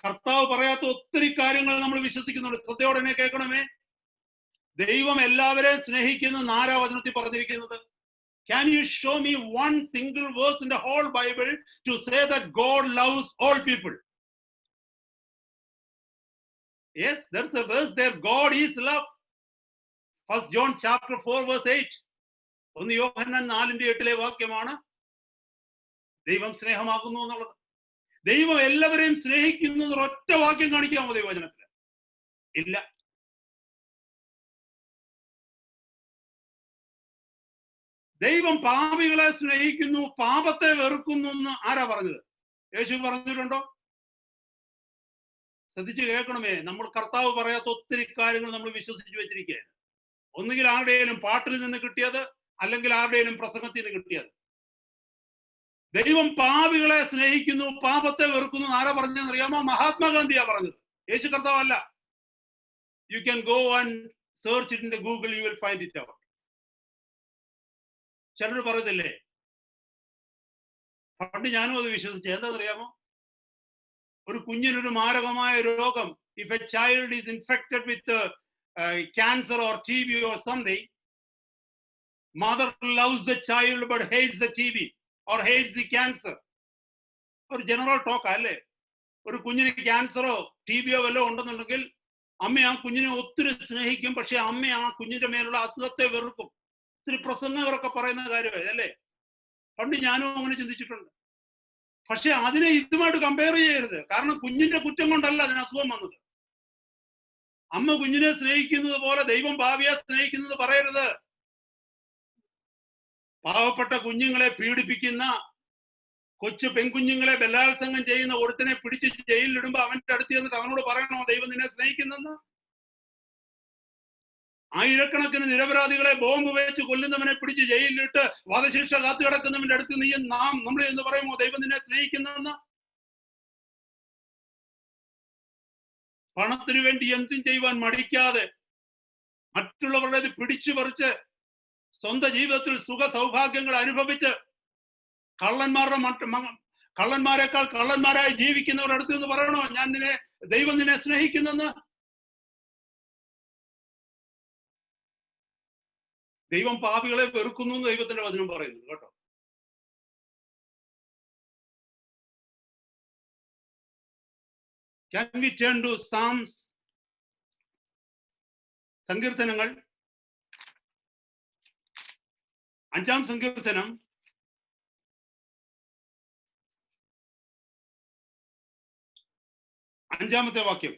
കർത്താവ് പറയാത്ത ഒത്തിരി കാര്യങ്ങൾ നമ്മൾ വിശ്വസിക്കുന്നുണ്ട്. ശ്രദ്ധയോടെ എന്നെ കേൾക്കണമേ. ദൈവം എല്ലാവരെയും സ്നേഹിക്കുന്ന 4-ാം വചനത്തിൽ പറഞ്ഞിരിക്കുന്നത്. Can you show me one single verse in the whole Bible to say that God loves all people? Yes, there's a verse there. God is love. 1 John chapter 4 verse 8. 1 യോഹന്നാൻ 4:8 വാക്യമാണ് ദൈവം സ്നേഹമാകുന്നു എന്നുള്ളത്. ദൈവം എല്ലാവരെയും സ്നേഹിക്കുന്നു ഒറ്റ വാക്യം കാണിക്കാമോ ദൈവവചനത്തിൽ? ഇല്ല. ദൈവം പാപികളെ സ്നേഹിക്കുന്നു, പാപത്തെ വെറുക്കുന്നു എന്ന് ആരാ പറഞ്ഞത്? യേശു പറഞ്ഞിട്ടുണ്ടോ? ശ്രദ്ധിച്ച് കേൾക്കണമേ. നമ്മൾ കർത്താവ് പറയാത്ത ഒത്തിരി കാര്യങ്ങൾ നമ്മൾ വിശ്വസിച്ച് വെച്ചിരിക്കുകയാണ്. ഒന്നുകിൽ ആരുടെയും പാട്ടിൽ നിന്ന് കിട്ടിയത്, അല്ലെങ്കിൽ ആരുടെയും പ്രസംഗത്തിൽ നിന്ന് കിട്ടിയത്. ദൈവം പാപികളെ സ്നേഹിക്കുന്നു, പാപത്തെ വെറുക്കുന്നു ആരാ പറഞ്ഞതെന്ന് അറിയാമോ? മഹാത്മാഗാന്ധിയാ പറഞ്ഞത്, യേശു കർത്താവല്ല. You can go and search it in the Google, you will find it out. ചിലർ പറയത്തില്ലേ, പണ്ട് ഞാനും അത് വിശ്വസിച്ചു. എന്താണെന്നറിയാമോ? ഒരു കുഞ്ഞിനൊരു മാരകമായ രോഗം, if A child is infected with cancer or TB or something, mother loves the child but hates the TB or hates the cancer. ഒരു ജനറൽ ടോക്ക് അല്ലേ? ഒരു കുഞ്ഞിന് ക്യാൻസറോ TB-യോ വല്ലോ ഉണ്ടെന്നുണ്ടെങ്കിൽ അമ്മ ആ കുഞ്ഞിനെ ഒത്തിരി സ്നേഹിക്കും, പക്ഷെ അമ്മ ആ കുഞ്ഞിന്റെ മേലുള്ള അസുഖത്തെ വെറുക്കും. ഒത്തിരി പ്രസംഗകരൊക്കെ പറയുന്ന കാര്യമായി അല്ലേ? പണ്ട് ഞാനും അങ്ങനെ ചിന്തിച്ചിട്ടുണ്ട്. പക്ഷെ അതിനെ ഇതുമായിട്ട് കമ്പയർ ചെയ്യരുത്. കാരണം കുഞ്ഞിന്റെ കുറ്റം കൊണ്ടല്ല അതിന് അസുഖം വന്നത്. അമ്മ കുഞ്ഞിനെ സ്നേഹിക്കുന്നത് പോലെ ദൈവം ഭാവിയെ സ്നേഹിക്കുന്നത് പറയരുത്. പാവപ്പെട്ട കുഞ്ഞുങ്ങളെ പീഡിപ്പിക്കുന്ന, കൊച്ചു പെൺകുഞ്ഞുങ്ങളെ ബലാത്സംഗം ചെയ്യുന്ന ഒരുത്തനെ പിടിച്ച് ജയിലിലിടുമ്പോ അവന്റെ അടുത്ത് ചെന്നിട്ട് അവനോട് പറയണോ ദൈവം നിന്നെ സ്നേഹിക്കുന്നെന്ന്? ആയിരക്കണക്കിന് നിരപരാധികളെ ബോംബ് വെച്ച് കൊല്ലുന്നവനെ പിടിച്ച് ജയിലിലിട്ട് വധശിക്ഷ കാത്തു കിടക്കുന്നവന്റെ അടുത്ത് നമ്മൾ എന്ന് പറയുമോ ദൈവം നിന്നെ സ്നേഹിക്കുന്നെന്ന്? പണത്തിനു വേണ്ടി എന്തും ചെയ്യുവാൻ മടിക്കാതെ മറ്റുള്ളവരുടെ പിടിച്ചു പറിച്ച് സ്വന്തം ജീവിതത്തിൽ സുഖ സൗഭാഗ്യങ്ങൾ അനുഭവിച്ച് കള്ളന്മാരെക്കാൾ കള്ളന്മാരായി ജീവിക്കുന്നവരുടെ അടുത്ത് നിന്ന് പറയണോ ദൈവം നിന്നെ സ്നേഹിക്കുന്നെന്ന്? ദൈവം പാപികളെ വെറുക്കുന്നു എന്ന് ദൈവത്തിന്റെ വചനം പറയുന്നു കേട്ടോ. Can we turn to Psalms? സങ്കീർത്തനങ്ങൾ 5-ാം സങ്കീർത്തനം 5-ാമത്തെ വാക്യം.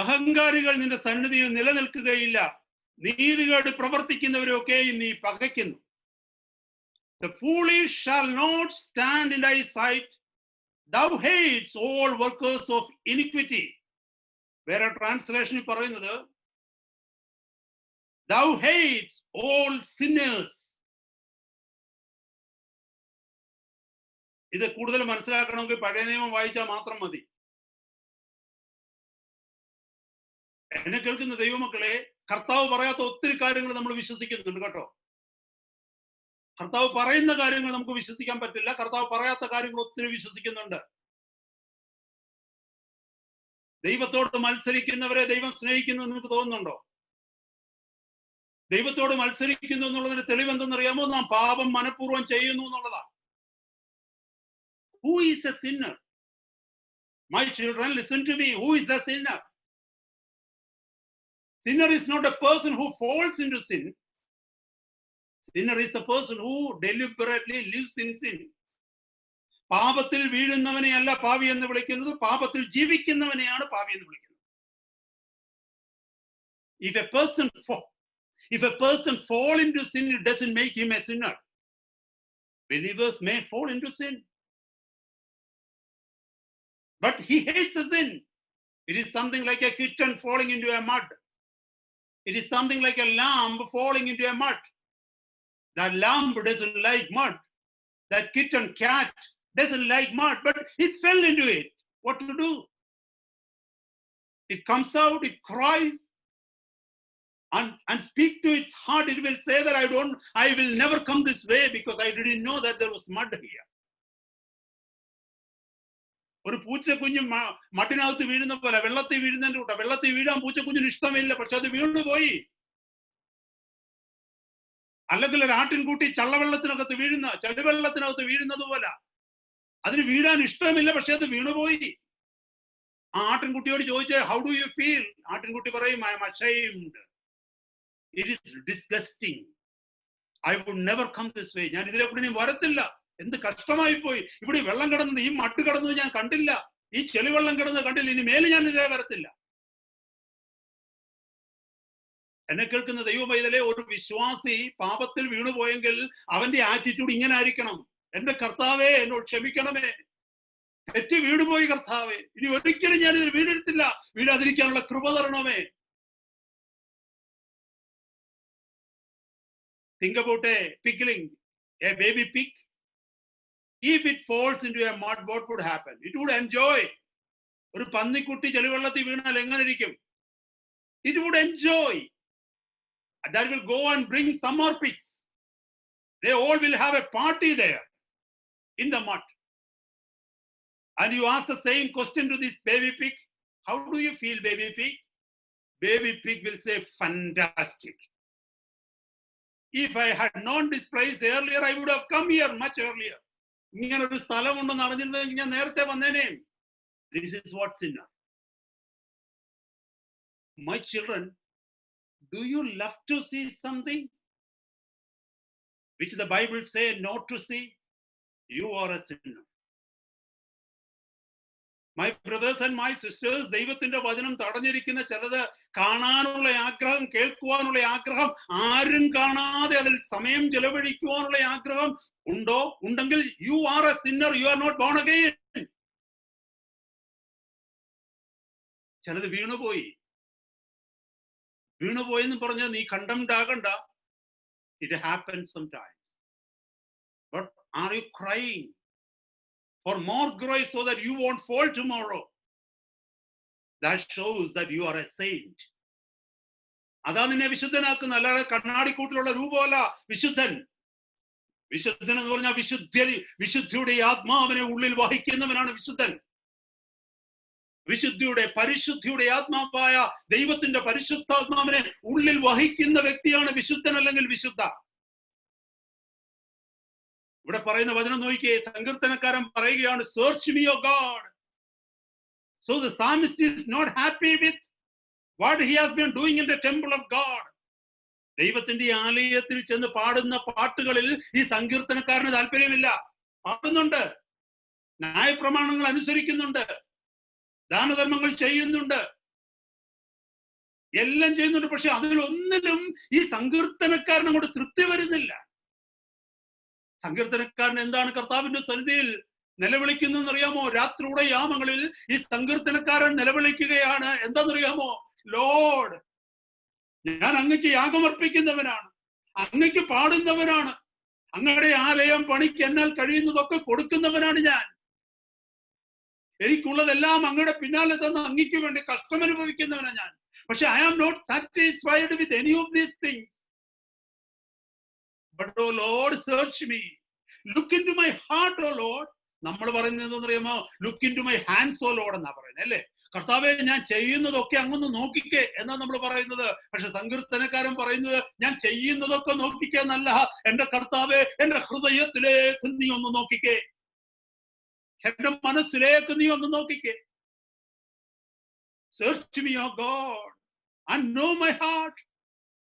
അഹങ്കാരികൾ നിന്റെ സന്നിധിയിൽ നിലനിൽക്കുകയില്ല, നീതികേട് പ്രവർത്തിക്കുന്നവരൊക്കെയും നീ പകയ്ക്കുന്നു. The foolish shall not stand in thy sight. Thou hates all workers of iniquity. വേറെ ട്രാൻസ്ലേഷനിൽ പറയുന്നത് thou hates all sinners. ഇത് കൂടുതൽ മനസ്സിലാക്കണമെങ്കിൽ പഴയ നിയമം വായിച്ചാൽ മാത്രം മതി. എന്നെ കേൾക്കുന്ന ദൈവമക്കളെ, കർത്താവ് പറയാത്ത ഒത്തിരി കാര്യങ്ങൾ നമ്മൾ വിശ്വസിക്കുന്നുണ്ട് കേട്ടോ. കർത്താവ് പറയുന്ന കാര്യങ്ങൾ നമുക്ക് വിശ്വസിക്കാൻ പറ്റില്ല, കർത്താവ് പറയാത്ത കാര്യങ്ങൾ ഒത്തിരി വിശ്വസിക്കുന്നുണ്ട്. ദൈവത്തോട് മത്സരിക്കുന്നവരെ ദൈവം സ്നേഹിക്കുന്നു എന്ന് നിങ്ങൾക്ക് തോന്നുന്നുണ്ടോ? ദൈവത്തോട് മത്സരിക്കുന്നു എന്നുള്ളതിന് തെളിവെന്തെന്നറിയാമോ? നാം പാപം മനഃപൂർവ്വം ചെയ്യുന്നു എന്നുള്ളതാണ്. Who is a sinner? My children, listen to me. Who is a sinner? Sinner is not a person who falls into sin. Sinner is the person who deliberately lives in sin. പാപത്തിൽ വീഴുന്നവനെയല്ല പാപി എന്ന് വിളിക്കുന്നത്, പാപത്തിൽ ജീവിക്കുന്നവനെയാണ് പാപി എന്ന് വിളിക്കുന്നത്. If a person fall into sin, it doesn't make him a sinner. Believers may fall into sin, but he hates the sin. It is something like a kitten falling into a mud. It is something like a lamb falling into a mud. That lamb doesn't like mud. That kitten, cat doesn't like mud, but it fell into it. What to do? It comes out, it cries, and speak to its heart. It will say that I will never come this way because I didn't know that there was mud here. ഒരു പൂച്ചക്കുഞ്ഞ് മട്ടിനകത്ത് വീഴുന്ന പോലെ വെള്ളത്തിൽ വീഴുന്നതിന്റെ കൂട്ട. വെള്ളത്തിൽ വീഴാൻ പൂച്ചക്കുഞ്ഞിന് ഇഷ്ടമില്ല, പക്ഷെ അത് വീണുപോയി. അല്ലെങ്കിൽ ഒരു ആട്ടിൻകൂട്ടി ചള്ളവെള്ളത്തിനകത്ത് വീഴുന്ന, ചെളിവെള്ളത്തിനകത്ത് വീഴുന്നത് പോലെ അതിന് വീഴാൻ ഇഷ്ടമില്ല, പക്ഷെ അത് വീണുപോയി. ആ ആട്ടിൻകുട്ടിയോട് ചോദിച്ചാൽ ഹൗ ഡു യു ഫീൽ? ആട്ടിൻകുട്ടി പറയും I am ashamed, it is disgusting, I would never come this way. ഞാൻ ഇതിലെ കൂടി ഇനി വരത്തില്ല, എന്ത് കഷ്ടമായി പോയി. ഇവിടെ വെള്ളം കിടന്നത്, ഈ മട്ട് കിടന്നത് ഞാൻ കണ്ടില്ല, ഈ ചെളിവെള്ളം കിടന്നത് കണ്ടില്ല, ഇനി മേലെ ഞാൻ ഇതിലെ വരത്തില്ല. എന്നെ കേൾക്കുന്ന ദൈവമൈതലേ, ഒരു വിശ്വാസി പാപത്തിൽ വീണുപോയെങ്കിൽ അവന്റെ ആറ്റിറ്റ്യൂഡ് ഇങ്ങനെ ആയിരിക്കണം: എന്റെ കർത്താവേ, എന്നോട് ക്ഷമിക്കണമേ, തെറ്റി വീണുപോയി കർത്താവേ, ഇനി ഒരിക്കലും ഞാൻ ഇതിൽ വീഴത്തില്ല, വീഴാതിരിക്കാനുള്ള കൃപ തരണമേ. Think about a pigling, a baby pig. If it falls into a mud, what would happen? It would enjoy. ഒരു പന്നിക്കുട്ടി ചെളിവെള്ളത്തിൽ വീണാൽ എങ്ങനെ ഇരിക്കും? It would enjoy. That will go and bring some more pigs. They all will have a party there in the mud. And you ask the same question to this baby pig. How do you feel, baby pig? Baby pig will say, fantastic. If I had known this place earlier, I would have come here much earlier. ഇങ്ങനെ ഒരു സ്ഥലമുണ്ടെന്ന് അറിഞ്ഞിരുന്നെങ്കിൽ ഞാൻ നേരത്തെ വന്നേനെ. This is what sinner. My children, do you love to see something which the Bible say not to see? You are a sinner. My brothers and my sisters, ദൈവത്തിന്റെ വചനം തടഞ്ഞിരിക്കുന്ന ചിലത് കാണാനുള്ള ആഗ്രഹം, കേൾക്കുവാനുള്ള ആഗ്രഹം, ആരും കാണാതെ അതിൽ സമയം ചെലവഴിക്കുവാനുള്ള ആഗ്രഹം ഉണ്ടോ? ഉണ്ടെങ്കിൽ you are a sinner, you are not born again. ചിലത് വീണുപോയി എന്ന് പറഞ്ഞാൽ നീ condemned ആകണ്ട. It happens sometimes. But are you crying for more grace so that you won't fall tomorrow? That shows that you are a saint. അതാ നിന്നെ വിശുദ്ധനാക്കുന്ന, അല്ലാതെ കണ്ണാടിക്കൂട്ടിലുള്ള രൂപമല്ല വിശുദ്ധൻ. വിശുദ്ധൻ എന്ന് പറഞ്ഞാൽ വിശുദ്ധിയുടെ ആത്മാവിനെ ഉള്ളിൽ വഹിക്കുന്നവനാണ് വിശുദ്ധൻ. വിശുദ്ധിയുടെ പരിശുദ്ധിയുടെ ആത്മാവായ ദൈവത്തിന്റെ പരിശുദ്ധാത്മാവിനെ ഉള്ളിൽ വഹിക്കുന്ന വ്യക്തിയാണ് വിശുദ്ധൻ അല്ലെങ്കിൽ വിശുദ്ധ. ഇവിടെ പറയുന്ന വചനം നോക്കിയേ, സങ്കീർത്തനക്കാരൻ പറയുകയാണ്, search me O God. So the psalmist is not happy with what he has been doing in the temple of God. ദൈവത്തിന്റെ ആലയത്തിൽ ചെന്ന് പാടുന്ന പാട്ടുകളിൽ ഈ സങ്കീർത്തനക്കാരന് താല്പര്യമില്ല. പാടുന്നുണ്ട്, ന്യായപ്രമാണങ്ങൾ അനുസരിക്കുന്നുണ്ട്, ദാനധർമ്മങ്ങൾ ചെയ്യുന്നുണ്ട്, എല്ലാം ചെയ്യുന്നുണ്ട്. പക്ഷെ അതിലൊന്നിലും ഈ സങ്കീർത്തനക്കാരൻ അങ്ങോട്ട് തൃപ്തി വരുന്നില്ല. സങ്കീർത്തനക്കാരൻ എന്താണ് കർത്താവിന്റെ സന്നിധിയിൽ നിലവിളിക്കുന്നതെന്ന് അറിയാമോ? രാത്രിയുടെ യാമങ്ങളിൽ ഈ സങ്കീർത്തനക്കാരൻ നിലവിളിക്കുകയാണ്. എന്താണെന്നറിയാമോ? ലോർഡ്, ഞാൻ അങ്ങക്ക് യാഗമർപ്പിക്കുന്നവനാണ്, അങ്ങക്ക് പാടുന്നവനാണ്, അങ്ങയുടെ ആലയം പണിക്ക് എന്നാൽ കഴിയുന്നതൊക്കെ കൊടുക്കുന്നവനാണ് ഞാൻ. എനിക്കുള്ളതെല്ലാം അങ്ങയുടെ പിന്നാലെ തന്ന് അങ്ങയ്ക്ക് വേണ്ടി കഷ്ടമനുഭവിക്കുന്നവനാണ് ഞാൻ. പക്ഷെ I am not satisfied with any of these things. But oh Lord, search me. Look into my heart, oh Lord. നമ്മൾ പറയുന്നത് എന്താണെന്ന് അറിയാമോ? Look into my hands, oh Lord എന്നാ പറയുന്നത്, അല്ലേ? കർത്താവെ, ഞാൻ ചെയ്യുന്നതൊക്കെ അങ്ങൊന്ന് നോക്കിക്കേ എന്നാ നമ്മൾ പറയുന്നത്. പക്ഷെ സങ്കീർത്തനക്കാരൻ പറയുന്നത്, ഞാൻ ചെയ്യുന്നതൊക്കെ നോക്കിക്കേ എന്നല്ല, എന്റെ കർത്താവെ, എന്റെ ഹൃദയത്തിലേക്ക് നീ ഒന്ന് നോക്കിക്കേ, എന്റെ മനസ്സിലേക്ക് നീ ഒന്ന് നോക്കിക്കേ. Search me, oh God, and know my heart.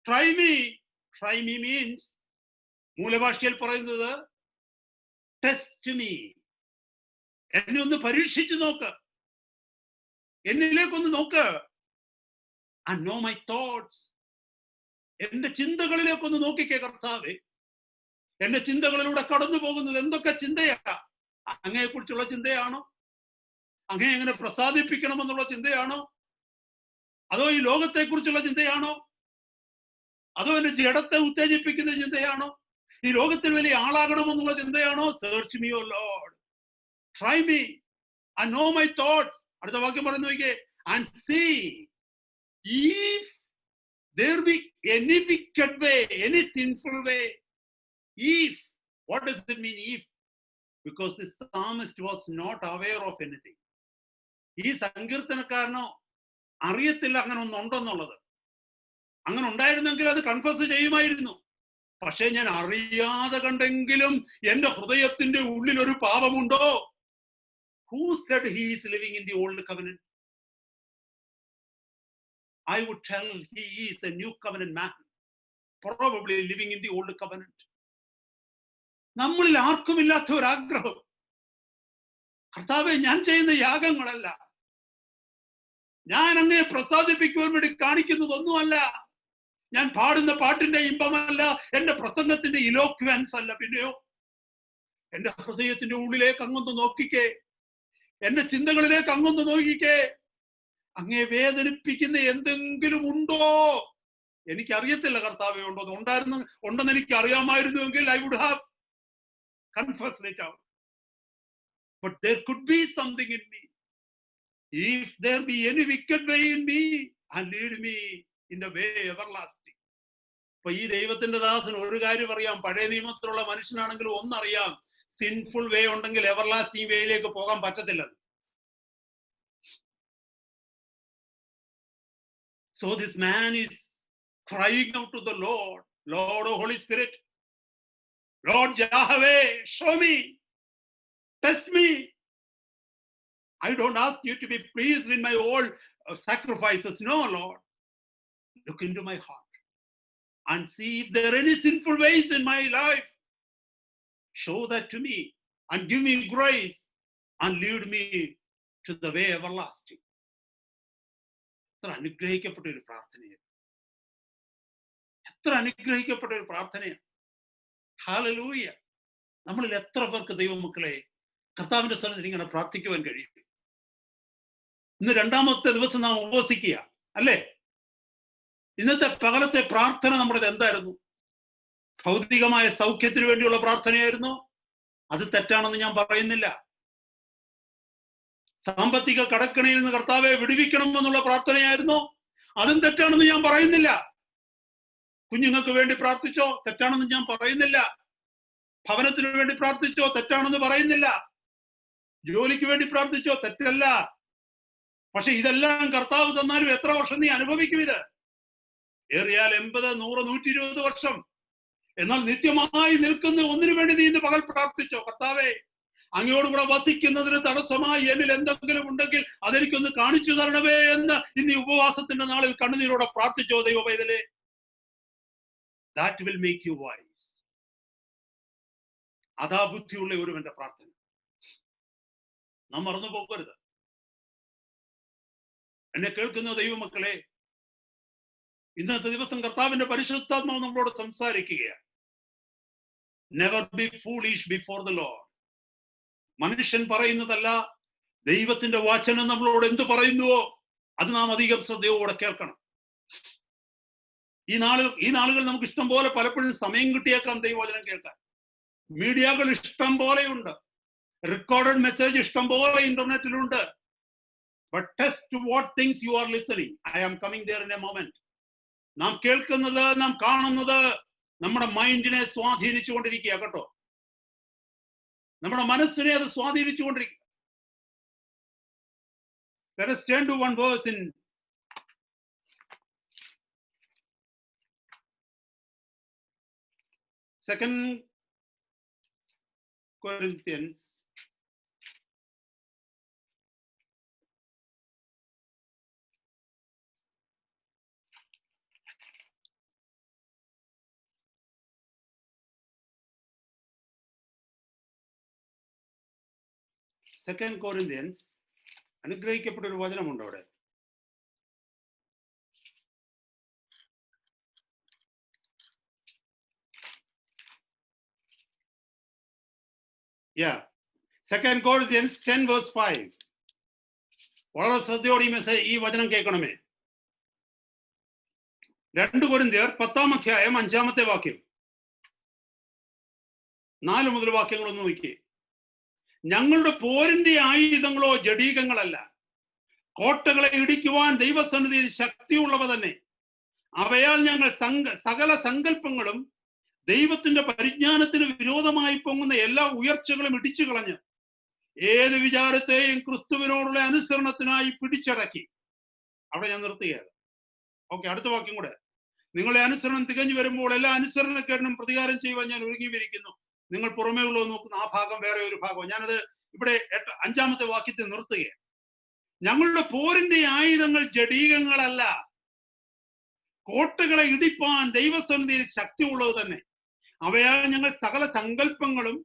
Try me. Try me means, മൂലഭാഷയിൽ പറയുന്നത് ടെസ്റ്റ് മീ, എന്നെ ഒന്ന് പരീക്ഷിച്ചു നോക്ക്, എന്നിലേക്കൊന്ന് നോക്ക്. ആൻഡ് നോ മൈ തോട്ട്സ്, എന്റെ ചിന്തകളിലേക്കൊന്ന് നോക്കിക്കേ കർത്താവേ. എന്റെ ചിന്തകളിലൂടെ കടന്നു പോകുന്നത് എന്തൊക്കെ ചിന്തയാ? അങ്ങയെ കുറിച്ചുള്ള ചിന്തയാണോ? അങ്ങയെ എങ്ങനെ പ്രസാദിപ്പിക്കണമെന്നുള്ള ചിന്തയാണോ? അതോ ഈ ലോകത്തെ കുറിച്ചുള്ള ചിന്തയാണോ? അതോ എന്റെ ജഡത്തെ ഉത്തേജിപ്പിക്കുന്ന ചിന്തയാണോ? ഈ ലോകത്തിൽ വലിയ ആളാകണമെന്നുള്ള ചിന്തയാണോ? Search me O Lord, try me and know my thoughts. അടുത്ത വാക്യം പറയുന്നു നോക്കിയേ, and see if there be any wicked way, any sinful way. If, what does it mean if? Because the psalmist was not aware of anything. ഈ സങ്കീർത്തനക്കാരനോ അറിയത്തില്ല അങ്ങനെ ഒന്നുണ്ടെന്നുള്ളത്. അങ്ങനെ ഉണ്ടായിരുന്നെങ്കിൽ അത് കൺഫസ് ചെയ്യുമായിരുന്നു. പക്ഷെ ഞാൻ അറിയാതെ കണ്ടെങ്കിലും എന്റെ ഹൃദയത്തിന്റെ ഉള്ളിൽ ഒരു പാപമുണ്ടോ? Who said he is living in the old covenant? I would tell he is a new covenant man, probably living in the old covenant. നമ്മളിൽ ആർക്കുമില്ലാത്ത ഒരു ആഗ്രഹം, കർത്താവേ, ഞാൻ ചെയ്യുന്ന യാഗങ്ങളല്ല, ഞാൻ അങ്ങയെ പ്രസാദിപ്പിക്കുവാൻ വേണ്ടി കാണിക്കുന്നതൊന്നുമല്ല, ഞാൻ പാടുന്ന പാട്ടിന്റെ ഇമ്പമല്ല, എന്റെ പ്രസംഗത്തിന്റെ ഇലോക്വൻസ് അല്ല, പിന്നെയോ എന്റെ ഹൃദയത്തിന്റെ ഉള്ളിലേക്ക് അങ്ങൊന്ന് നോക്കിക്കേ, എന്റെ ചിന്തകളിലേക്ക് അങ്ങൊന്ന് നോക്കിക്കേ. അങ്ങേ വേദനിപ്പിക്കുന്ന എന്തെങ്കിലും ഉണ്ടോ? എനിക്കറിയത്തില്ല കർത്താവേ, ഉണ്ടെന്ന് എനിക്ക് അറിയാമായിരുന്നുവെങ്കിൽ I would have confessed it out. But there could be something in me. If there be any wicked way in me, and lead me in the way everlasting. അപ്പൊ ഈ ദൈവത്തിന്റെ ദാസന് ഒരു കാര്യം അറിയാം, പഴയ നിയമത്തിലുള്ള മനുഷ്യനാണെങ്കിലും ഒന്നറിയാം, സിൻഫുൾ വേ ഉണ്ടെങ്കിൽ എവർലാസ്റ്റിംഗ് വേയിലേക്ക് പോകാൻ പറ്റത്തില്ല. So this man is crying out to the Lord, Lord, oh Holy Spirit, Lord Yahweh, show me, test me. I don't ask you to be pleased in my old sacrifices. No, Lord. Look into my heart and see if there are any sinful ways in my life. Show that to me and give me grace and lead me to the way everlasting. എത്ര അനുഗ്രഹിക്കപ്പെട്ട ഒരു പ്രാർത്ഥനയാണ്, എത്ര അനുഗ്രഹിക്കപ്പെട്ട ഒരു പ്രാർത്ഥനയാണ്. Hallelujah. നമ്മളിൽ എത്ര പേർക്ക് ദൈവമക്കളെ കർത്താവിന്റെ സ്ഥലത്ത് ഇങ്ങനെ പ്രാർത്ഥിക്കുവാൻ കഴിയും? ഇന്ന് രണ്ടാമത്തെ ദിവസം നാം ഉപവസിക്കുക അല്ലേ? ഇന്നത്തെ പകലത്തെ പ്രാർത്ഥന നമ്മുടെ എന്തായിരുന്നു? ഭൗതികമായ സൗഖ്യത്തിന് വേണ്ടിയുള്ള പ്രാർത്ഥനയായിരുന്നു. അത് തെറ്റാണെന്ന് ഞാൻ പറയുന്നില്ല. സാമ്പത്തിക കടക്കണിയിൽ നിന്ന് കർത്താവെ വിടുവിക്കണം എന്നുള്ള പ്രാർത്ഥനയായിരുന്നു. അതും തെറ്റാണെന്ന് ഞാൻ പറയുന്നില്ല. കുഞ്ഞുങ്ങൾക്ക് വേണ്ടി പ്രാർത്ഥിച്ചോ? തെറ്റാണെന്ന് ഞാൻ പറയുന്നില്ല. ഭവനത്തിന് വേണ്ടി പ്രാർത്ഥിച്ചോ, തെറ്റാണെന്ന് പറയുന്നില്ല. ജോലിക്ക് വേണ്ടി പ്രാർത്ഥിച്ചോ, തെറ്റല്ല. പക്ഷെ ഇതെല്ലാം കർത്താവ് തന്നാലും എത്ര വർഷം നീ അനുഭവിക്കും? ഇത് ഏറിയാൽ 80, 100, 120 വർഷം. എന്നാൽ നിത്യമായി നിൽക്കുന്ന ഒന്നിനു വേണ്ടി നീ ഇന്ന് പകൽ പ്രാർത്ഥിച്ചോ. കർത്താവേ, അങ്ങയോടുകൂടെ വസിക്കുന്നതിന് തടസ്സമായി എന്നിൽ എന്തെങ്കിലും ഉണ്ടെങ്കിൽ അതെനിക്കൊന്ന് കാണിച്ചു തരണമേ എന്ന് ഇന്ന് ഈ ഉപവാസത്തിന്റെ നാളിൽ കണ്ണുനീരോടെ പ്രാർത്ഥിച്ചോ ദൈവ പൈതലേ. That will make you wise. അതാ ബുദ്ധിയുള്ള ഒരുവന്റെ പ്രാർത്ഥന. നാം മറന്നു പോകരുത്. എന്നെ കേൾക്കുന്ന ദൈവമക്കളെ, ഇന്നത്തെ ദിവസം കർത്താവിന്റെ പരിശുദ്ധാത്മാവ് നമ്മളോട് സംസാരിക്കുകയാണ്. Never be foolish before the Lord. മനുഷ്യൻ പറയുന്നതല്ല, ദൈവത്തിന്റെ വചനം നമ്മളോട് എന്ത് പറയുന്നുവോ അത് നാം അധികം ശ്രദ്ധയോടെ കേൾക്കണം. ഈ നാളുകൾ നമുക്ക് ഇഷ്ടം പോലെ പലപ്പോഴും സമയം കിട്ടിയേക്കാം ദൈവവചനം കേൾക്കാൻ. മീഡിയകൾ ഇഷ്ടം പോലെയുണ്ട്, റെക്കോർഡഡ് മെസ്സേജ് ഇഷ്ടം പോലെ ഇന്റർനെറ്റിലുണ്ട്. But test what things you are listening. I am coming there in a moment. നാം കേൾക്കുന്നത്, നാം കാണുന്നത് നമ്മുടെ മൈൻഡിനെ സ്വാധീനിച്ചുകൊണ്ടിരിക്കുക കേട്ടോ. നമ്മുടെ മനസ്സിനെ അത് സ്വാധീനിച്ചുകൊണ്ടിരിക്കുക. Let us turn to one verse in Second Corinthians. Second Corinthians, അനുഗ്രഹിക്കപ്പെട്ട ഒരു വചനമുണ്ട് അവിടെ. Second Corinthians 10 verse 5. വളരെ ശ്രദ്ധയോടെ ഈ വചനം കേൾക്കണമേ. 2 കൊരിന്ത്യർ 10-ാം അധ്യായം 5-ാമത്തെ വാക്യം, 4 മുതൽ വാക്യങ്ങളൊന്ന് നോക്കിയേ. ഞങ്ങളുടെ പോരിന്റെ ആയുധങ്ങളോ ജഡീകങ്ങളല്ല, കോട്ടകളെ ഇടിക്കുവാൻ ദൈവസന്നിധിയിൽ ശക്തിയുള്ളവ തന്നെ. അവയാൽ ഞങ്ങൾ സകല സങ്കല്പങ്ങളും ദൈവത്തിന്റെ പരിജ്ഞാനത്തിന് വിരോധമായി പൊങ്ങുന്ന എല്ലാ ഉയർച്ചകളും ഇടിച്ചു കളഞ്ഞ് ഏത് വിചാരത്തെയും ക്രിസ്തുവിനോടുള്ള അനുസരണത്തിനായി പിടിച്ചടക്കി. അവിടെ ഞാൻ നിർത്തുകയാണ്. ഓക്കെ, അടുത്ത വാക്യം കൂടെ. നിങ്ങളുടെ അനുസരണം തികഞ്ഞു വരുമ്പോൾ എല്ലാ അനുസരണക്കേടിനും പ്രതികാരം ചെയ്യുവാൻ ഞാൻ ഒരുങ്ങിയിരിക്കുന്നു. നിങ്ങൾ പുറമേ ഉള്ളത് നോക്കുന്ന ആ ഭാഗം വേറെ ഒരു ഭാഗം. ഞാനത് ഇവിടെ 5-ാമത്തെ വാക്യത്തിൽ നിർത്തുകയാണ്. ഞങ്ങളുടെ പോരിന്റെ ആയുധങ്ങൾ ജഡീകങ്ങളല്ല, കോട്ടകളെ ഇടിപ്പാൻ ദൈവസന്നിധിയിൽ ശക്തിയുള്ളത് തന്നെ. അവയാൽ ഞങ്ങൾ സകല സങ്കല്പങ്ങളും